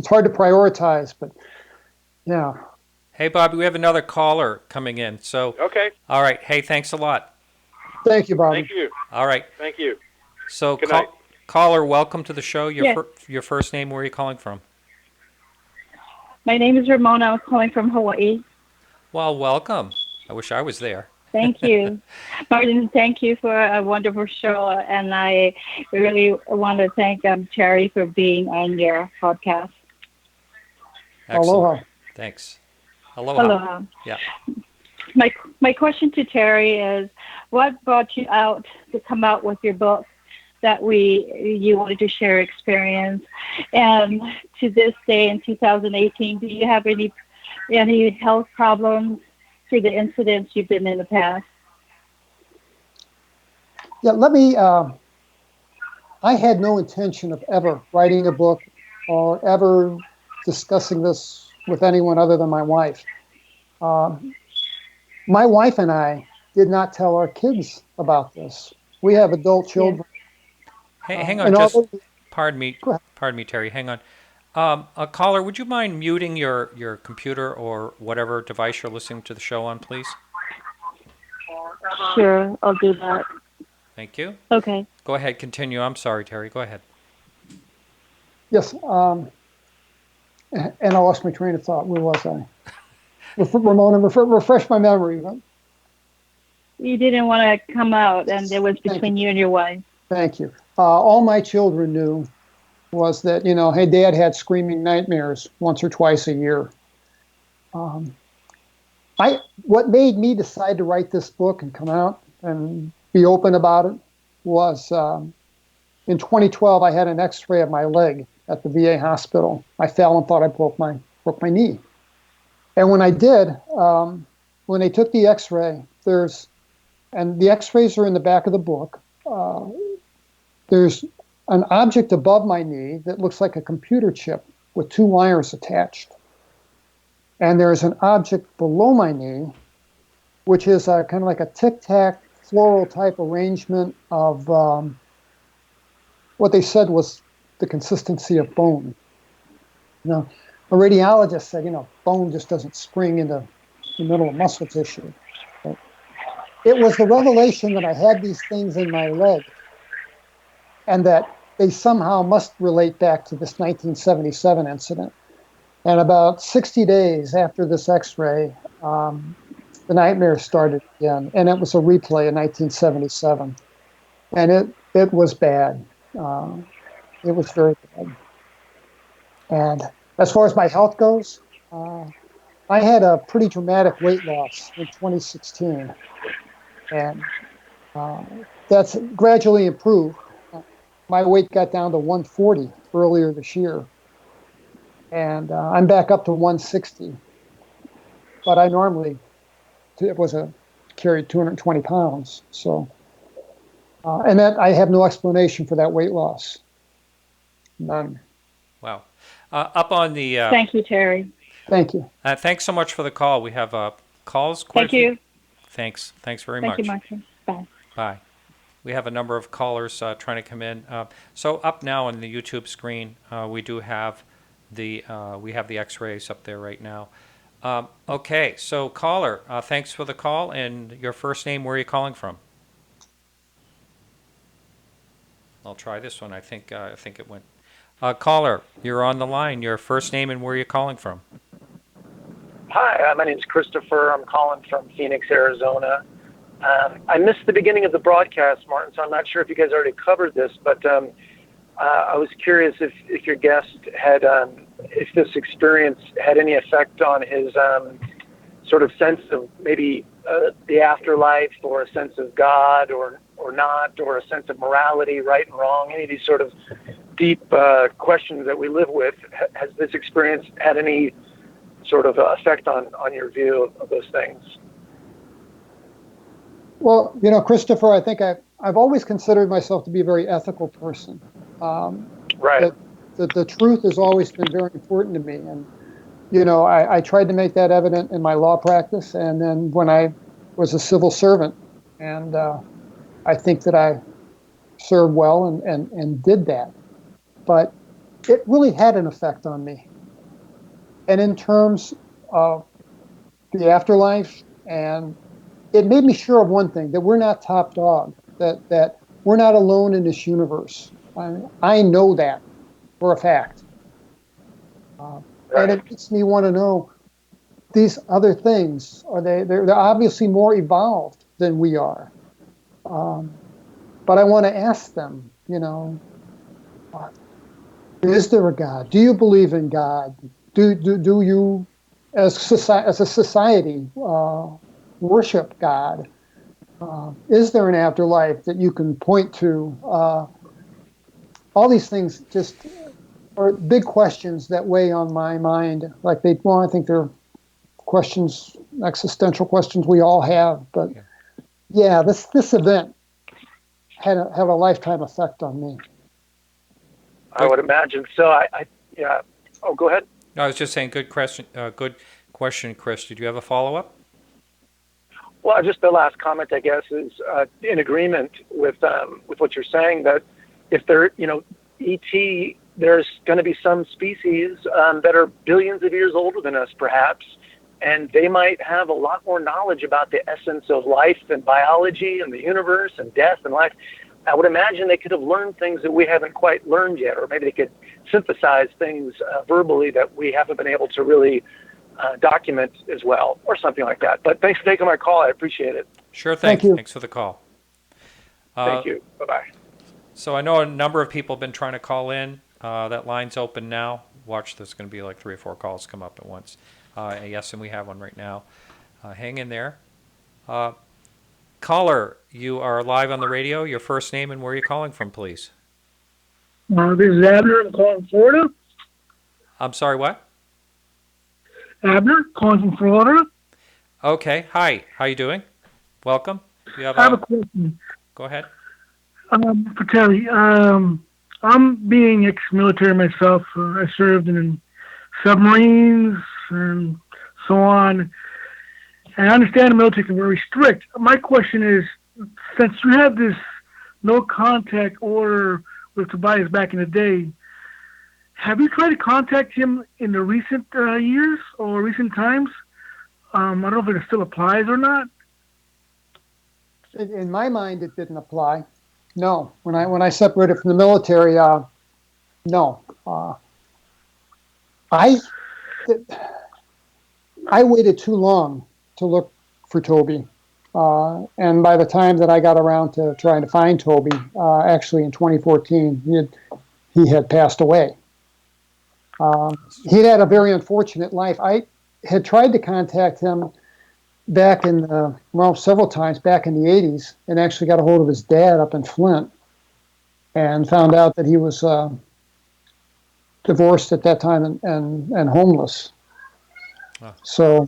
Speaker 3: hard to prioritize, but yeah.
Speaker 1: Hey, Bobby, we have another caller coming in. So
Speaker 5: okay.
Speaker 1: All right. Hey, thanks a lot.
Speaker 3: Thank you, Bobby.
Speaker 5: Thank you.
Speaker 1: All right.
Speaker 5: Thank you.
Speaker 1: So,
Speaker 5: Good night.
Speaker 1: caller, welcome to the show.
Speaker 6: Yes.
Speaker 1: Your first name, where are you calling from?
Speaker 6: My name is Ramona. I'm calling from Hawaii.
Speaker 1: Well, welcome. I wish I was there.
Speaker 6: Thank you. Martin, thank you for a wonderful show. And I really want to thank Terry for being on your podcast.
Speaker 1: Excellent.
Speaker 3: Aloha.
Speaker 1: Thanks. Aloha.
Speaker 6: Aloha.
Speaker 1: Yeah.
Speaker 6: My question to Terry is, what brought you out to come out with your book that you wanted to share experience? And to this day in 2018, do you have any health problems through the incidents you've been in the past?
Speaker 3: Yeah, let me. I had no intention of ever writing a book or ever discussing this with anyone other than my wife. My wife and I did not tell our kids about this. We have adult children.
Speaker 1: Hey, hang on. Pardon me, Terry. Hang on. A caller, would you mind muting your computer or whatever device you're listening to the show on, please?
Speaker 6: Sure, I'll do that.
Speaker 1: Thank you.
Speaker 6: Okay.
Speaker 1: Go ahead, continue. I'm sorry, Terry. Go ahead.
Speaker 3: Yes, and I lost my train of thought. Where was I? Ramona, refresh my memory.
Speaker 6: You didn't want to come out, and it was between you and your wife.
Speaker 3: Thank you. All my children knew was that, hey, Dad had screaming nightmares once or twice a year. What made me decide to write this book and come out and be open about it was in 2012, I had an X-ray of my leg at the VA hospital. I fell and thought I broke my knee. And when I did, when they took the X-ray, and the X-rays are in the back of the book. There's an object above my knee that looks like a computer chip with 2 wires attached. And there's an object below my knee, which is kind of like a tic-tac floral type arrangement of what they said was the consistency of bone. A radiologist said, bone just doesn't spring into the middle of muscle tissue. But it was the revelation that I had these things in my leg and that they somehow must relate back to this 1977 incident. And about 60 days after this X-ray, the nightmare started again, and it was a replay in 1977. And it was bad. It was very bad. And as far as my health goes, I had a pretty dramatic weight loss in 2016. And that's gradually improved. My weight got down to 140 earlier this year. And I'm back up to 160. But I normally carried 220 pounds. So, and that I have no explanation for that weight loss. None.
Speaker 1: Wow. Up on the.
Speaker 6: Thank you, Terry.
Speaker 3: Thank you.
Speaker 1: Thanks so much for the call. We have calls.
Speaker 6: Thank you.
Speaker 1: Thanks very much.
Speaker 6: Thank you, Martin. Bye.
Speaker 1: Bye. We have a number of callers trying to come in. So up now on the YouTube screen, we do have the X-rays up there right now. Okay, so caller, thanks for the call, and your first name. Where are you calling from? I'll try this one. I think it went. Caller, you're on the line. Your first name and where are you calling from?
Speaker 7: Hi, my name's Christopher. I'm calling from Phoenix, Arizona. I missed the beginning of the broadcast, Martin, so I'm not sure if you guys already covered this, but I was curious if your guest had, if this experience had any effect on his sort of sense of maybe the afterlife, or a sense of God, or not, or a sense of morality, right and wrong, any of these sort of deep questions that we live with. Has this experience had any sort of effect on your view of those things?
Speaker 3: Well, Christopher, I think I've always considered myself to be a very ethical person.
Speaker 7: Right.
Speaker 3: The truth has always been very important to me. And, I tried to make that evident in my law practice. And then when I was a civil servant, and I think that I served well and did that. But it really had an effect on me. And in terms of the afterlife, and it made me sure of one thing, that we're not top dog, that we're not alone in this universe. I know that for a fact. And it makes me want to know these other things. They're obviously more evolved than we are. But I want to ask them, is there a God? Do you believe in God? Do you, as a society, worship God? Is there an afterlife that you can point to? All these things just are big questions that weigh on my mind. I think they're questions, existential questions we all have. But yeah, this event had a lifetime effect on me.
Speaker 7: I would imagine. So yeah. Oh, go ahead.
Speaker 1: No, I was just saying, good question, Chris. Did you have a follow-up?
Speaker 7: Well, just the last comment, I guess, is in agreement with what you're saying, that if there, ET, there's going to be some species that are billions of years older than us, perhaps, and they might have a lot more knowledge about the essence of life and biology and the universe and death and life. I would imagine they could have learned things that we haven't quite learned yet, or maybe they could synthesize things verbally that we haven't been able to really document as well, or something like that. But thanks for taking my call. I appreciate it.
Speaker 1: Sure thing.
Speaker 3: Thank you.
Speaker 1: Thanks for the call.
Speaker 7: Thank you. Bye-bye.
Speaker 1: So I know a number of people have been trying to call in. That line's open now. Watch, there's going to be like 3 or 4 calls come up at once. Yes, and we have one right now. Hang in there. Caller, you are live on the radio. Your first name and where are you calling from, please?
Speaker 8: This is Abner. I'm calling Florida.
Speaker 1: I'm sorry, what?
Speaker 8: Abner, calling from Florida.
Speaker 1: Okay. Hi. How you doing? Welcome. You have
Speaker 8: I have a
Speaker 1: a.
Speaker 8: question
Speaker 1: Go ahead.
Speaker 8: for Terry. I'm being ex-military myself. I served in submarines and so on. And I understand the military can be very strict. My question is, since you have this no contact order with Tobias back in the day, have you tried to contact him in the recent years or recent times? I don't know if it still applies or not.
Speaker 3: In my mind, it didn't apply. No, when I separated from the military, no. I waited too long to look for Toby, and by the time that I got around to trying to find Toby, actually in 2014, he had passed away. He'd had a very unfortunate life. I had tried to contact him back in several times back in the 80s, and actually got a hold of his dad up in Flint, and found out that he was divorced at that time and homeless.
Speaker 1: Oh.
Speaker 3: So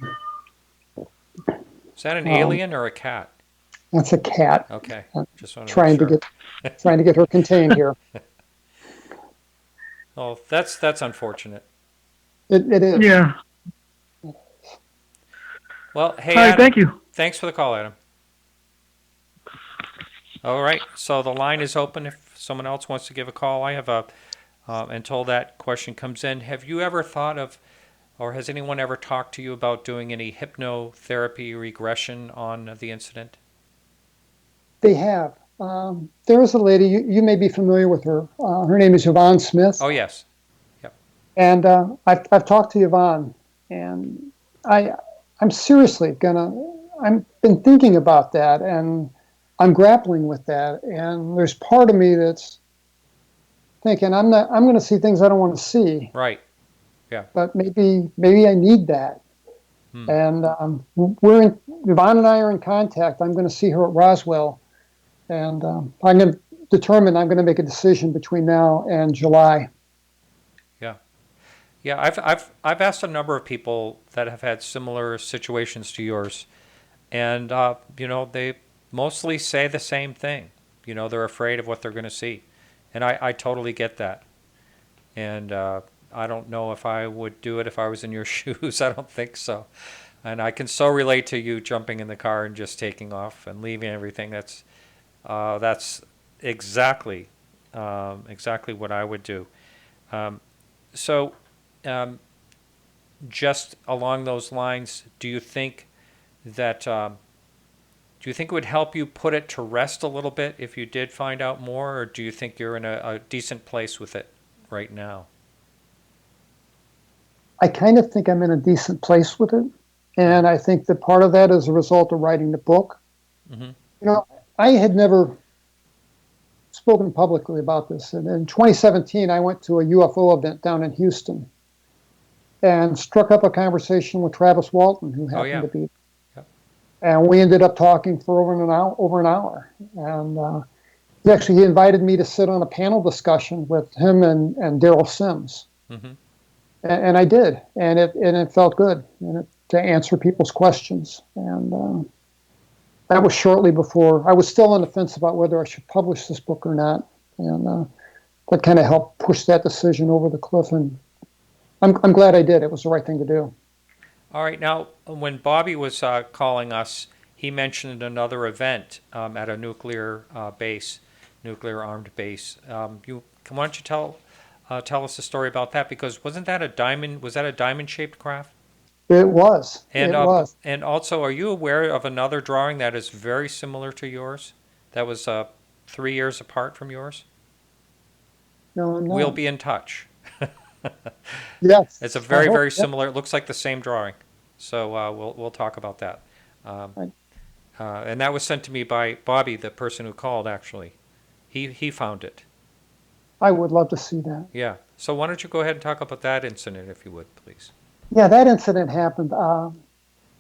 Speaker 1: Is that an alien or a cat?
Speaker 3: that's a cat.
Speaker 1: Okay. Just want to
Speaker 3: Trying
Speaker 1: make sure.
Speaker 3: trying to get her contained here.
Speaker 1: Oh, that's unfortunate.
Speaker 3: It is.
Speaker 8: Yeah.
Speaker 1: Well, hey,
Speaker 8: All right,
Speaker 1: Adam,
Speaker 8: thank you.
Speaker 1: thanks for the call, Adam. All right, so the line is open if someone else wants to give a call. I have until that question comes in, have you ever thought of, or has anyone ever talked to you about doing any hypnotherapy regression on the incident?
Speaker 3: They have. There is a lady, you may be familiar with her. Her name is Yvonne Smith.
Speaker 1: Oh, yes. Yep.
Speaker 3: And I've talked to Yvonne, and I'm seriously I've been thinking about that, and I'm grappling with that. And there's part of me that's thinking I'm going to see things I don't want to see.
Speaker 1: Right. Yeah.
Speaker 3: But maybe I need that. And Yvonne and I are in contact. I'm going to see her at Roswell, and I'm going to make a decision between now and July.
Speaker 1: Yeah, I've asked a number of people that have had similar situations to yours, and they mostly say the same thing. They're afraid of what they're going to see, and I totally get that. And I don't know if I would do it if I was in your shoes. I don't think so. And I can so relate to you jumping in the car and just taking off and leaving everything. That's exactly what I would do. Just along those lines, do you think it would help you put it to rest a little bit if you did find out more, or do you think you're in a decent place with it right now?
Speaker 3: I kind of think I'm in a decent place with it, and I think that part of that is a result of writing the book. Mm-hmm. I had never spoken publicly about this, and in 2017, I went to a UFO event down in Houston, and struck up a conversation with Travis Walton, who happened to be. Yep. And we ended up talking for over an hour. And he invited me to sit on a panel discussion with him and Daryl Sims. Mm-hmm. And I did, and it felt good to answer people's questions. And that was shortly before I was still on the fence about whether I should publish this book or not, and that kind of helped push that decision over the cliff. And I'm glad I did. It was the right thing to do.
Speaker 1: All right. Now, when Bobby was calling us, he mentioned another event at a nuclear armed base. Why don't you tell us a story about that? Because was that a diamond-shaped craft?
Speaker 3: It was.
Speaker 1: And,
Speaker 3: it was.
Speaker 1: And also, are you aware of another drawing that is very similar to yours? That was 3 years apart from yours?
Speaker 3: No, I'm not.
Speaker 1: We'll be in touch.
Speaker 3: Yes.
Speaker 1: It's a very, very similar. It looks like the same drawing. So we'll talk about that. And that was sent to me by Bobby, the person who called, actually. He found it.
Speaker 3: I would love to see that.
Speaker 1: Yeah. So why don't you go ahead and talk about that incident, if you would, please.
Speaker 3: Yeah, that incident happened.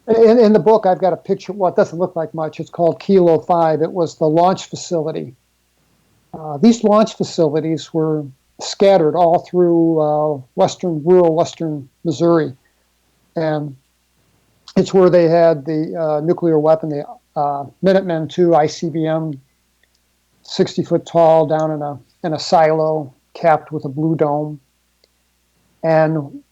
Speaker 3: In the book, I've got a picture. Well, it doesn't look like much. It's called Kilo 5. It was the launch facility. These launch facilities were scattered all through rural western Missouri. and it's where they had the nuclear weapon, the Minuteman II ICBM, 60 foot tall, down in a silo capped with a blue dome. And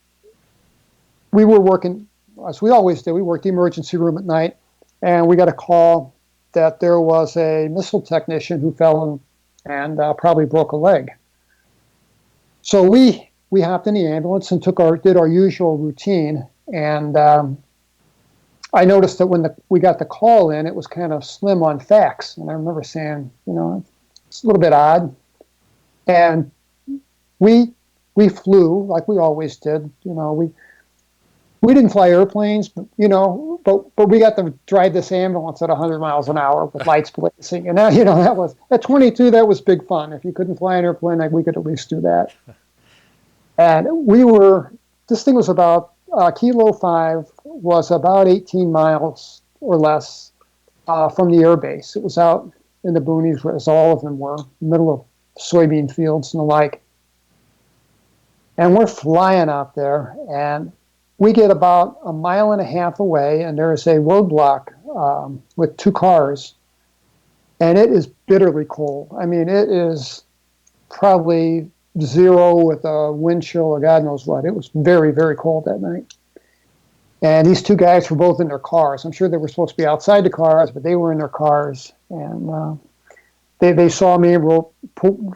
Speaker 3: we were working, as we always did, we worked the emergency room at night, and we got a call that there was a missile technician who fell and probably broke a leg. So we hopped in the ambulance and did our usual routine. And I noticed that when we got the call in, it was kind of slim on fax. And I remember saying, it's a little bit odd. And we flew like we always did. We didn't fly airplanes, but we got to drive this ambulance at 100 miles an hour with lights blazing. And that was at 22. That was big fun. If you couldn't fly an airplane, we could at least do that. And this thing was about Kilo 5 was about 18 miles or less from the air base. It was out in the boonies, as all of them were, middle of soybean fields and the like. And we're flying out there, and we get about a mile and a half away, and there is a roadblock with 2 cars, and it is bitterly cold. I mean, it is probably 0 with a wind chill or God knows what. It was very, very cold that night. And these 2 guys were both in their cars. I'm sure they were supposed to be outside the cars, but they were in their cars. And they saw me,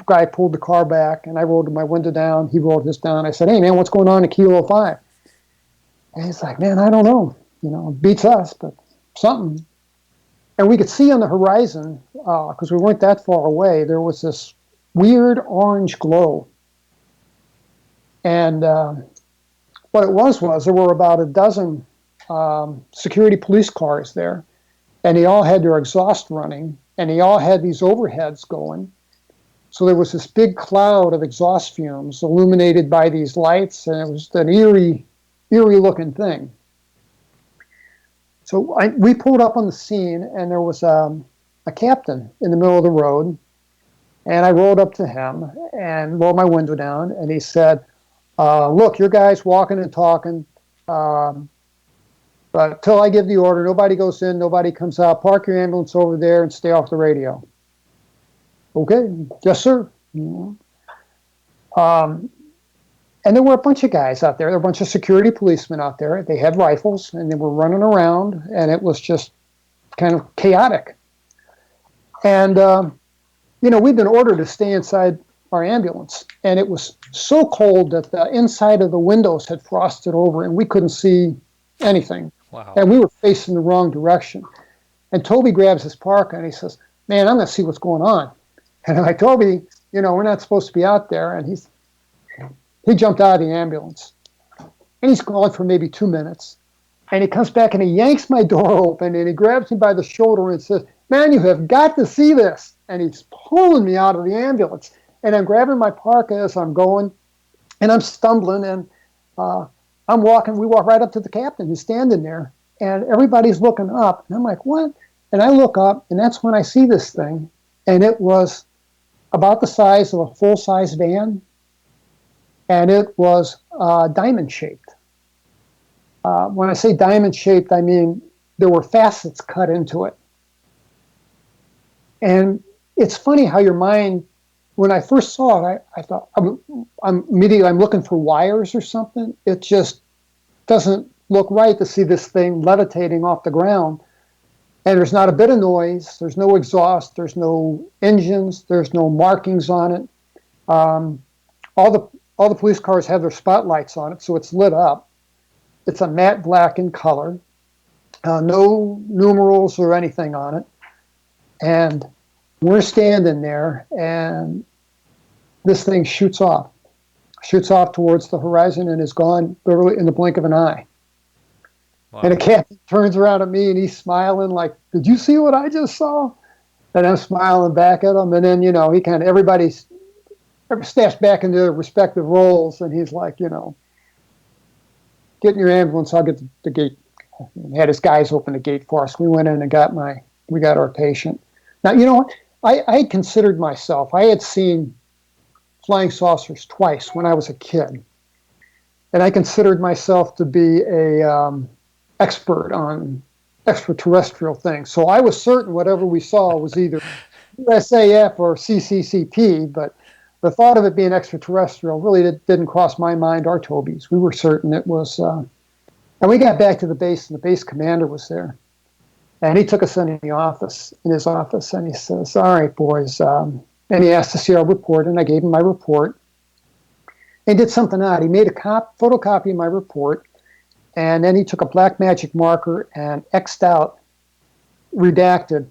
Speaker 3: guy pulled the car back, and I rolled my window down. He rolled his down. I said, "Hey, man, what's going on at Kilo 5? And he's like, "Man, I don't know. It beats us, but something." And we could see on the horizon, because we weren't that far away, there was this weird orange glow. And what it was there were about a dozen security police cars there, and they all had their exhaust running, and they all had these overheads going. So there was this big cloud of exhaust fumes illuminated by these lights, and it was an eerie looking thing. So we pulled up on the scene, and there was a captain in the middle of the road, and I rolled up to him and rolled my window down, and he said, "Look, your guy's walking and talking, but until I give the order, nobody goes in, nobody comes out. Park your ambulance over there and stay off the radio." "Okay, yes, sir." And there were a bunch of guys out there. There were a bunch of security policemen out there. They had rifles, and they were running around, and it was just kind of chaotic. And, we'd been ordered to stay inside our ambulance, and it was so cold that the inside of the windows had frosted over, and we couldn't see anything.
Speaker 1: Wow.
Speaker 3: And we were facing the wrong direction. And Toby grabs his parka, and he says, "Man, I'm going to see what's going on." And I'm like, "Toby, we're not supposed to be out there." And he jumped out of the ambulance, and he's gone for maybe 2 minutes. And he comes back, and he yanks my door open, and he grabs me by the shoulder and says, "Man, you have got to see this." And he's pulling me out of the ambulance. And I'm grabbing my parka as I'm going, and I'm stumbling, and I'm walking. We walk right up to the captain. He's standing there, and everybody's looking up. And I'm like, "What?" And I look up, and that's when I see this thing. And it was about the size of a full-size van. And it was diamond-shaped. When I say diamond-shaped, I mean there were facets cut into it. And it's funny how your mind, when I first saw it, I thought, I'm looking for wires or something. It just doesn't look right to see this thing levitating off the ground. And there's not a bit of noise. There's no exhaust. There's no engines. There's no markings on it. All the police cars have their spotlights on it, so it's lit up. It's a matte black in color. No numerals or anything on it. And we're standing there, and this thing shoots off towards the horizon and is gone literally in the blink of an eye. Wow. And the captain turns around at me, and he's smiling like, "Did you see what I just saw?" And I'm smiling back at him, and then, everybody steps back into their respective roles, and he's like, "Get in your ambulance, I'll get the gate." He had his guys open the gate for us. We went in and we got our patient. Now, you know what? I had considered myself, I had seen flying saucers twice when I was a kid. and I considered myself to be a expert on extraterrestrial things. So I was certain whatever we saw was either USAF or CCCP, but the thought of it being extraterrestrial really didn't cross my mind or Toby's. We were certain it was. And we got back to the base, and the base commander was there. And he took us in his office, and he says, "All right, boys." And he asked to see our report, and I gave him my report. He did something odd. He made a photocopy of my report, and then he took a black magic marker and X'd out, redacted,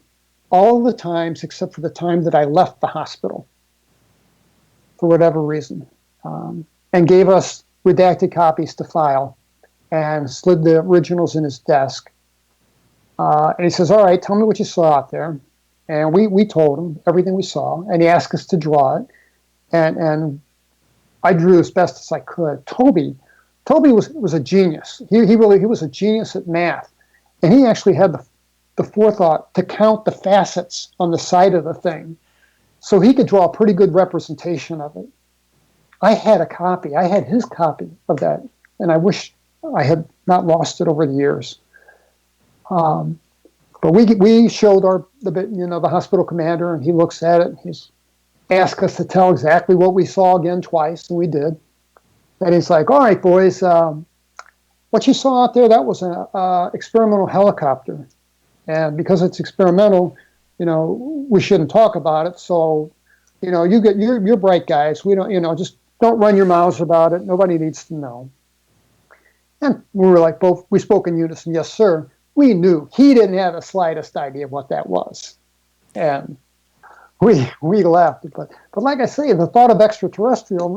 Speaker 3: all of the times except for the time that I left the hospital, for whatever reason, and gave us redacted copies to file, and slid the originals in his desk. And he says, "All right, tell me what you saw out there." And we told him everything we saw, and he asked us to draw it, and I drew as best as I could. Toby was a genius. He was a genius at math, and he actually had the forethought to count the facets on the side of the thing, so he could draw a pretty good representation of it. I had a copy. I had his copy of that, and I wish I had not lost it over the years. But we showed the hospital commander, and he looks at it, and he's asked us to tell exactly what we saw again twice, and we did. And he's like, "All right, boys, what you saw out there, that was an experimental helicopter. And because it's experimental, we shouldn't talk about it. So, you're bright guys. We don't, just don't run your mouths about it. Nobody needs to know." And we were like, we spoke in unison, "Yes, sir." We knew he didn't have the slightest idea of what that was. And we laughed. But like I say, the thought of extraterrestrial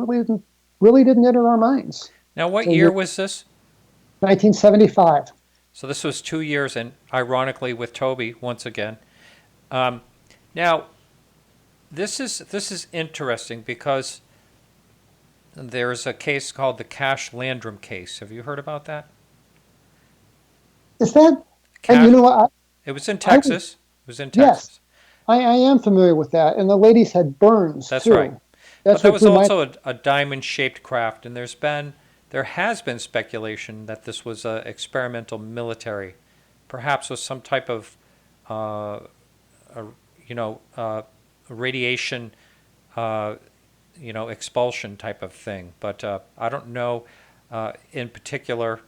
Speaker 3: really didn't enter our minds.
Speaker 1: Now, what year was this?
Speaker 3: 1975.
Speaker 1: So this was 2 years, and ironically with Toby once again. Now, this is interesting because there's a case called the Cash Landrum case. Have you heard about that?
Speaker 3: Is that? And
Speaker 1: it was in Texas. It was in Texas.
Speaker 3: Yes, I am familiar with that. And the ladies had burns.
Speaker 1: That's
Speaker 3: too.
Speaker 1: right. But that was also a diamond-shaped craft, and there has been speculation that this was an experimental military, perhaps with some type of, radiation, expulsion type of thing. But I don't know in particular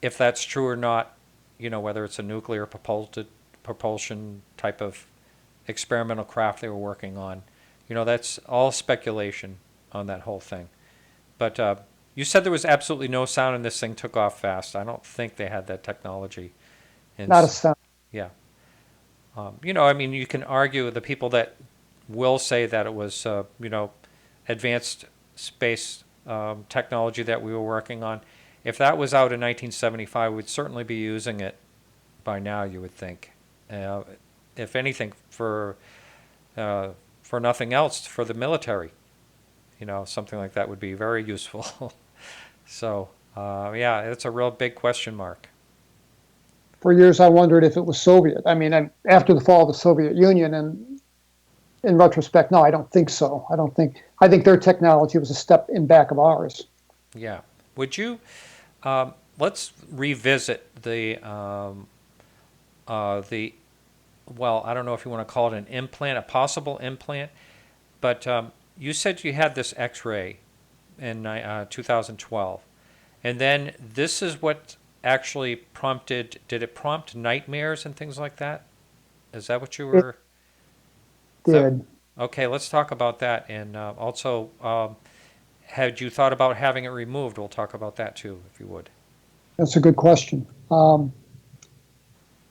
Speaker 1: if that's true or not. Whether it's a nuclear propulsion type of experimental craft they were working on. That's all speculation on that whole thing. But you said there was absolutely no sound and this thing took off fast. I don't think they had that technology.
Speaker 3: Not a sound.
Speaker 1: Yeah. You can argue with the people that will say that it was, advanced space technology that we were working on. If that was out in 1975, we'd certainly be using it by now, you would think. If anything, for nothing else, for the military. Something like that would be very useful. So, it's a real big question mark.
Speaker 3: For years, I wondered if it was Soviet. After the fall of the Soviet Union, and in retrospect, no, I don't think so. I think their technology was a step in back of ours.
Speaker 1: Yeah. Would you, let's revisit well, I don't know if you want to call it an implant, a possible implant, but you said you had this X-ray in 2012, and then this is what actually prompted, did it prompt nightmares and things like that? Is that what you were?
Speaker 3: It did.
Speaker 1: Okay, let's talk about that, and also, had you thought about having it removed? We'll talk about that too, if you would.
Speaker 3: That's a good question.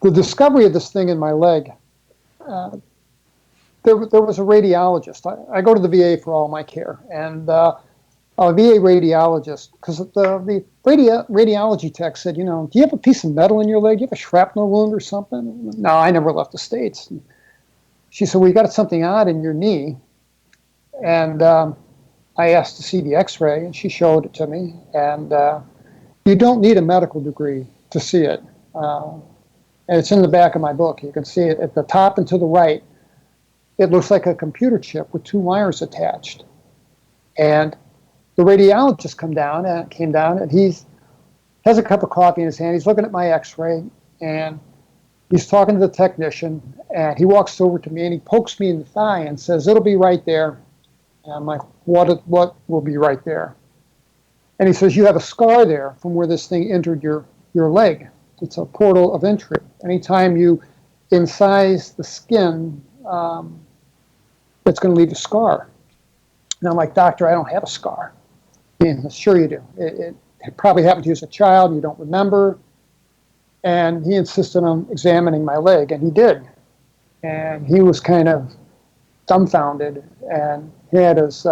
Speaker 3: The discovery of this thing in my leg, there was a radiologist. I go to the VA for all my care, and a VA radiologist, because the radiology tech said, do you have a piece of metal in your leg? Do you have a shrapnel wound or something? No, I never left the States. And she said, well, you got something odd in your knee. And I asked to see the X-ray, and she showed it to me. And you don't need a medical degree to see it. And it's in the back of my book. You can see it at the top and to the right. It looks like a computer chip with two wires attached. And the radiologist came down, and he has a cup of coffee in his hand. He's looking at my X-ray, and he's talking to the technician. And he walks over to me and he pokes me in the thigh and says, "It'll be right there." And I'm like, "What will be right there?" And he says, "You have a scar there from where this thing entered your leg. It's a portal of entry. Anytime you incise the skin, it's going to leave a scar." And I'm like, "Doctor, I don't have a scar." And sure you do. It probably happened to you as a child. You don't remember. And he insisted on examining my leg, and he did. And he was kind of dumbfounded, and he had his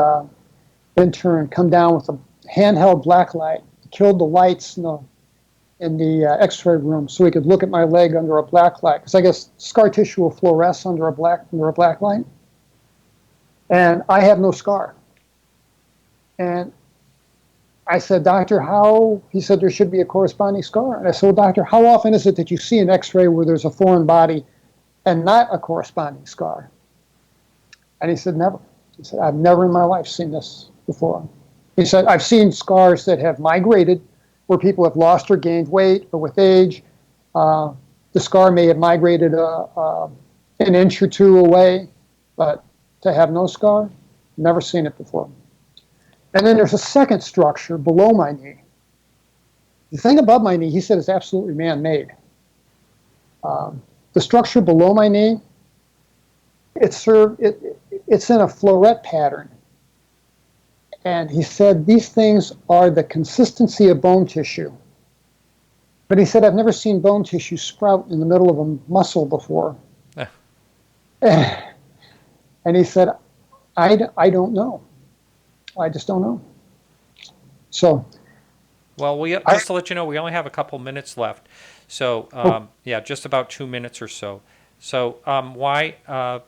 Speaker 3: intern come down with a handheld black light, killed the lights in the X-ray room so he could look at my leg under a black light, because I guess scar tissue will fluoresce under a black light. And I have no scar. And I said, "Doctor, how?" He said, "There should be a corresponding scar." And I said, "Well, doctor, how often is it that you see an X-ray where there's a foreign body and not a corresponding scar?" And he said, "Never." He said, "I've never in my life seen this before." He said, "I've seen scars that have migrated, where people have lost or gained weight, or with age. The scar may have migrated an inch or two away, but to have no scar, never seen it before." And then there's a second structure below my knee. The thing above my knee, he said, is absolutely man-made. The structure below my knee, it's in a floret pattern. And he said, these things are the consistency of bone tissue. But he said, "I've never seen bone tissue sprout in the middle of a muscle before." And he said, I don't know. I just don't know. So,
Speaker 1: well, just to let you know, we only have a couple minutes left. So, just about 2 minutes or so. So, why,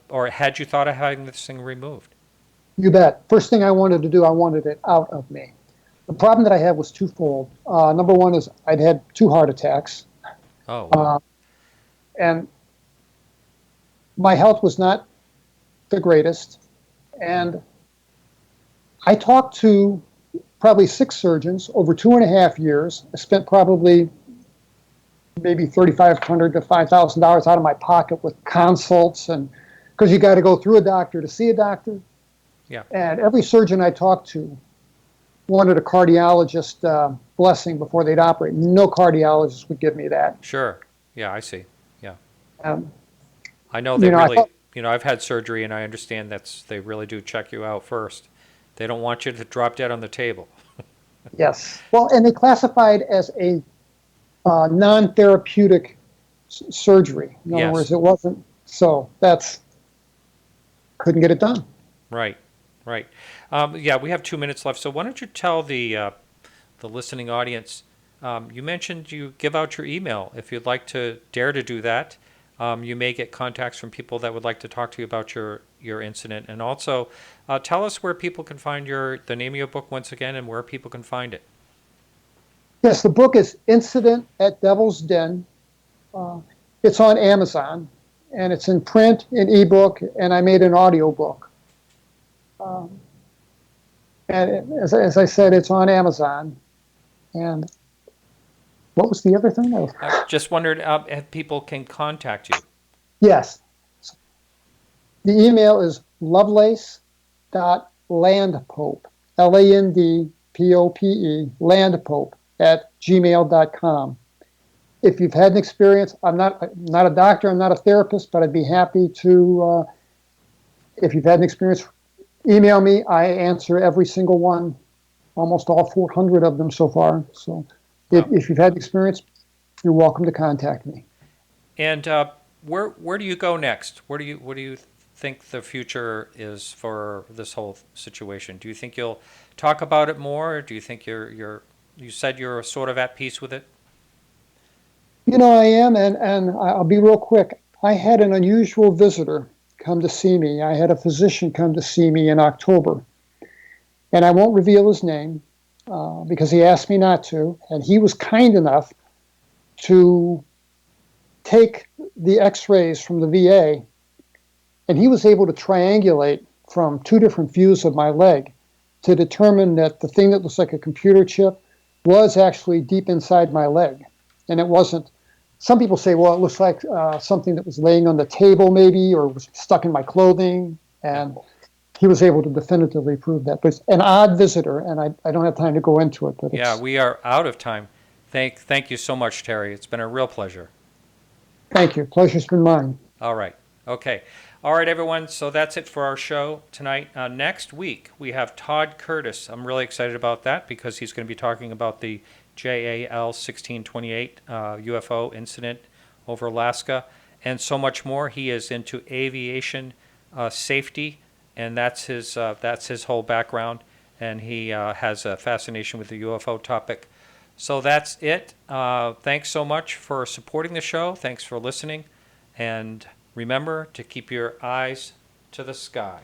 Speaker 1: or had you thought of having this thing removed?
Speaker 3: You bet. First thing I wanted to do, I wanted it out of me. The problem that I had was twofold. Number one is I'd had 2 heart attacks.
Speaker 1: Oh. Wow.
Speaker 3: And my health was not the greatest. And I talked to probably 6 surgeons over 2.5 years. I spent probably maybe $3,500 to $5,000 out of my pocket with consults, and because you got to go through a doctor to see a doctor.
Speaker 1: Yeah.
Speaker 3: And every surgeon I talked to wanted a cardiologist blessing before they'd operate. No cardiologist would give me that.
Speaker 1: Sure. Yeah, I see. Yeah.
Speaker 3: Um,
Speaker 1: I know they really, I've had surgery, and I understand they really do check you out first. They don't want you to drop dead on the table.
Speaker 3: Yes. Well, and they classified as a non-therapeutic surgery. In other words, it wasn't. So couldn't get it done.
Speaker 1: Right. We have 2 minutes left. So why don't you tell the listening audience, you mentioned you give out your email. If you'd like to dare to do that, you may get contacts from people that would like to talk to you about your incident. And also, tell us where people can find the name of your book once again, and where people can find it.
Speaker 3: Yes, the book is Incident at Devil's Den. It's on Amazon, and it's in print, in ebook, and I made an audio book. And as I said, it's on Amazon. And what was the other thing?
Speaker 1: I just wondered if people can contact you.
Speaker 3: Yes. The email is lovelace.landpope, LANDPOPE, landpope @gmail.com. If you've had an experience, I'm not a doctor, I'm not a therapist, but I'd be happy to, if you've had an experience, email me. I answer every single one, almost all 400 of them so far. So if you've had an experience, you're welcome to contact me.
Speaker 1: And where do you go next? What do you think the future is for this whole situation? Do you think you'll talk about it more? Or do you think you said you're sort of at peace with it?
Speaker 3: You know, I am, and I'll be real quick. I had an unusual visitor come to see me. I had a physician come to see me in October, and I won't reveal his name because he asked me not to, and he was kind enough to take the x-rays from the VA, and he was able to triangulate from 2 different views of my leg to determine that the thing that looks like a computer chip was actually deep inside my leg. And it wasn't. Some people say, well, it looks like something that was laying on the table maybe, or was stuck in my clothing. And he was able to definitively prove that. But it's an odd visitor, and I don't have time to go into it. But
Speaker 1: Yeah, we are out of time. Thank you so much, Terry. It's been a real pleasure.
Speaker 3: Thank you. Pleasure's been mine.
Speaker 1: All right. Okay. All right, everyone. So that's it for our show tonight. Next week, we have Todd Curtis. I'm really excited about that because he's going to be talking about the JAL 1628 UFO incident over Alaska and so much more. He is into aviation safety, and that's his whole background, and he has a fascination with the UFO topic. So that's it. Thanks so much for supporting the show. Thanks for listening. And remember to keep your eyes to the sky.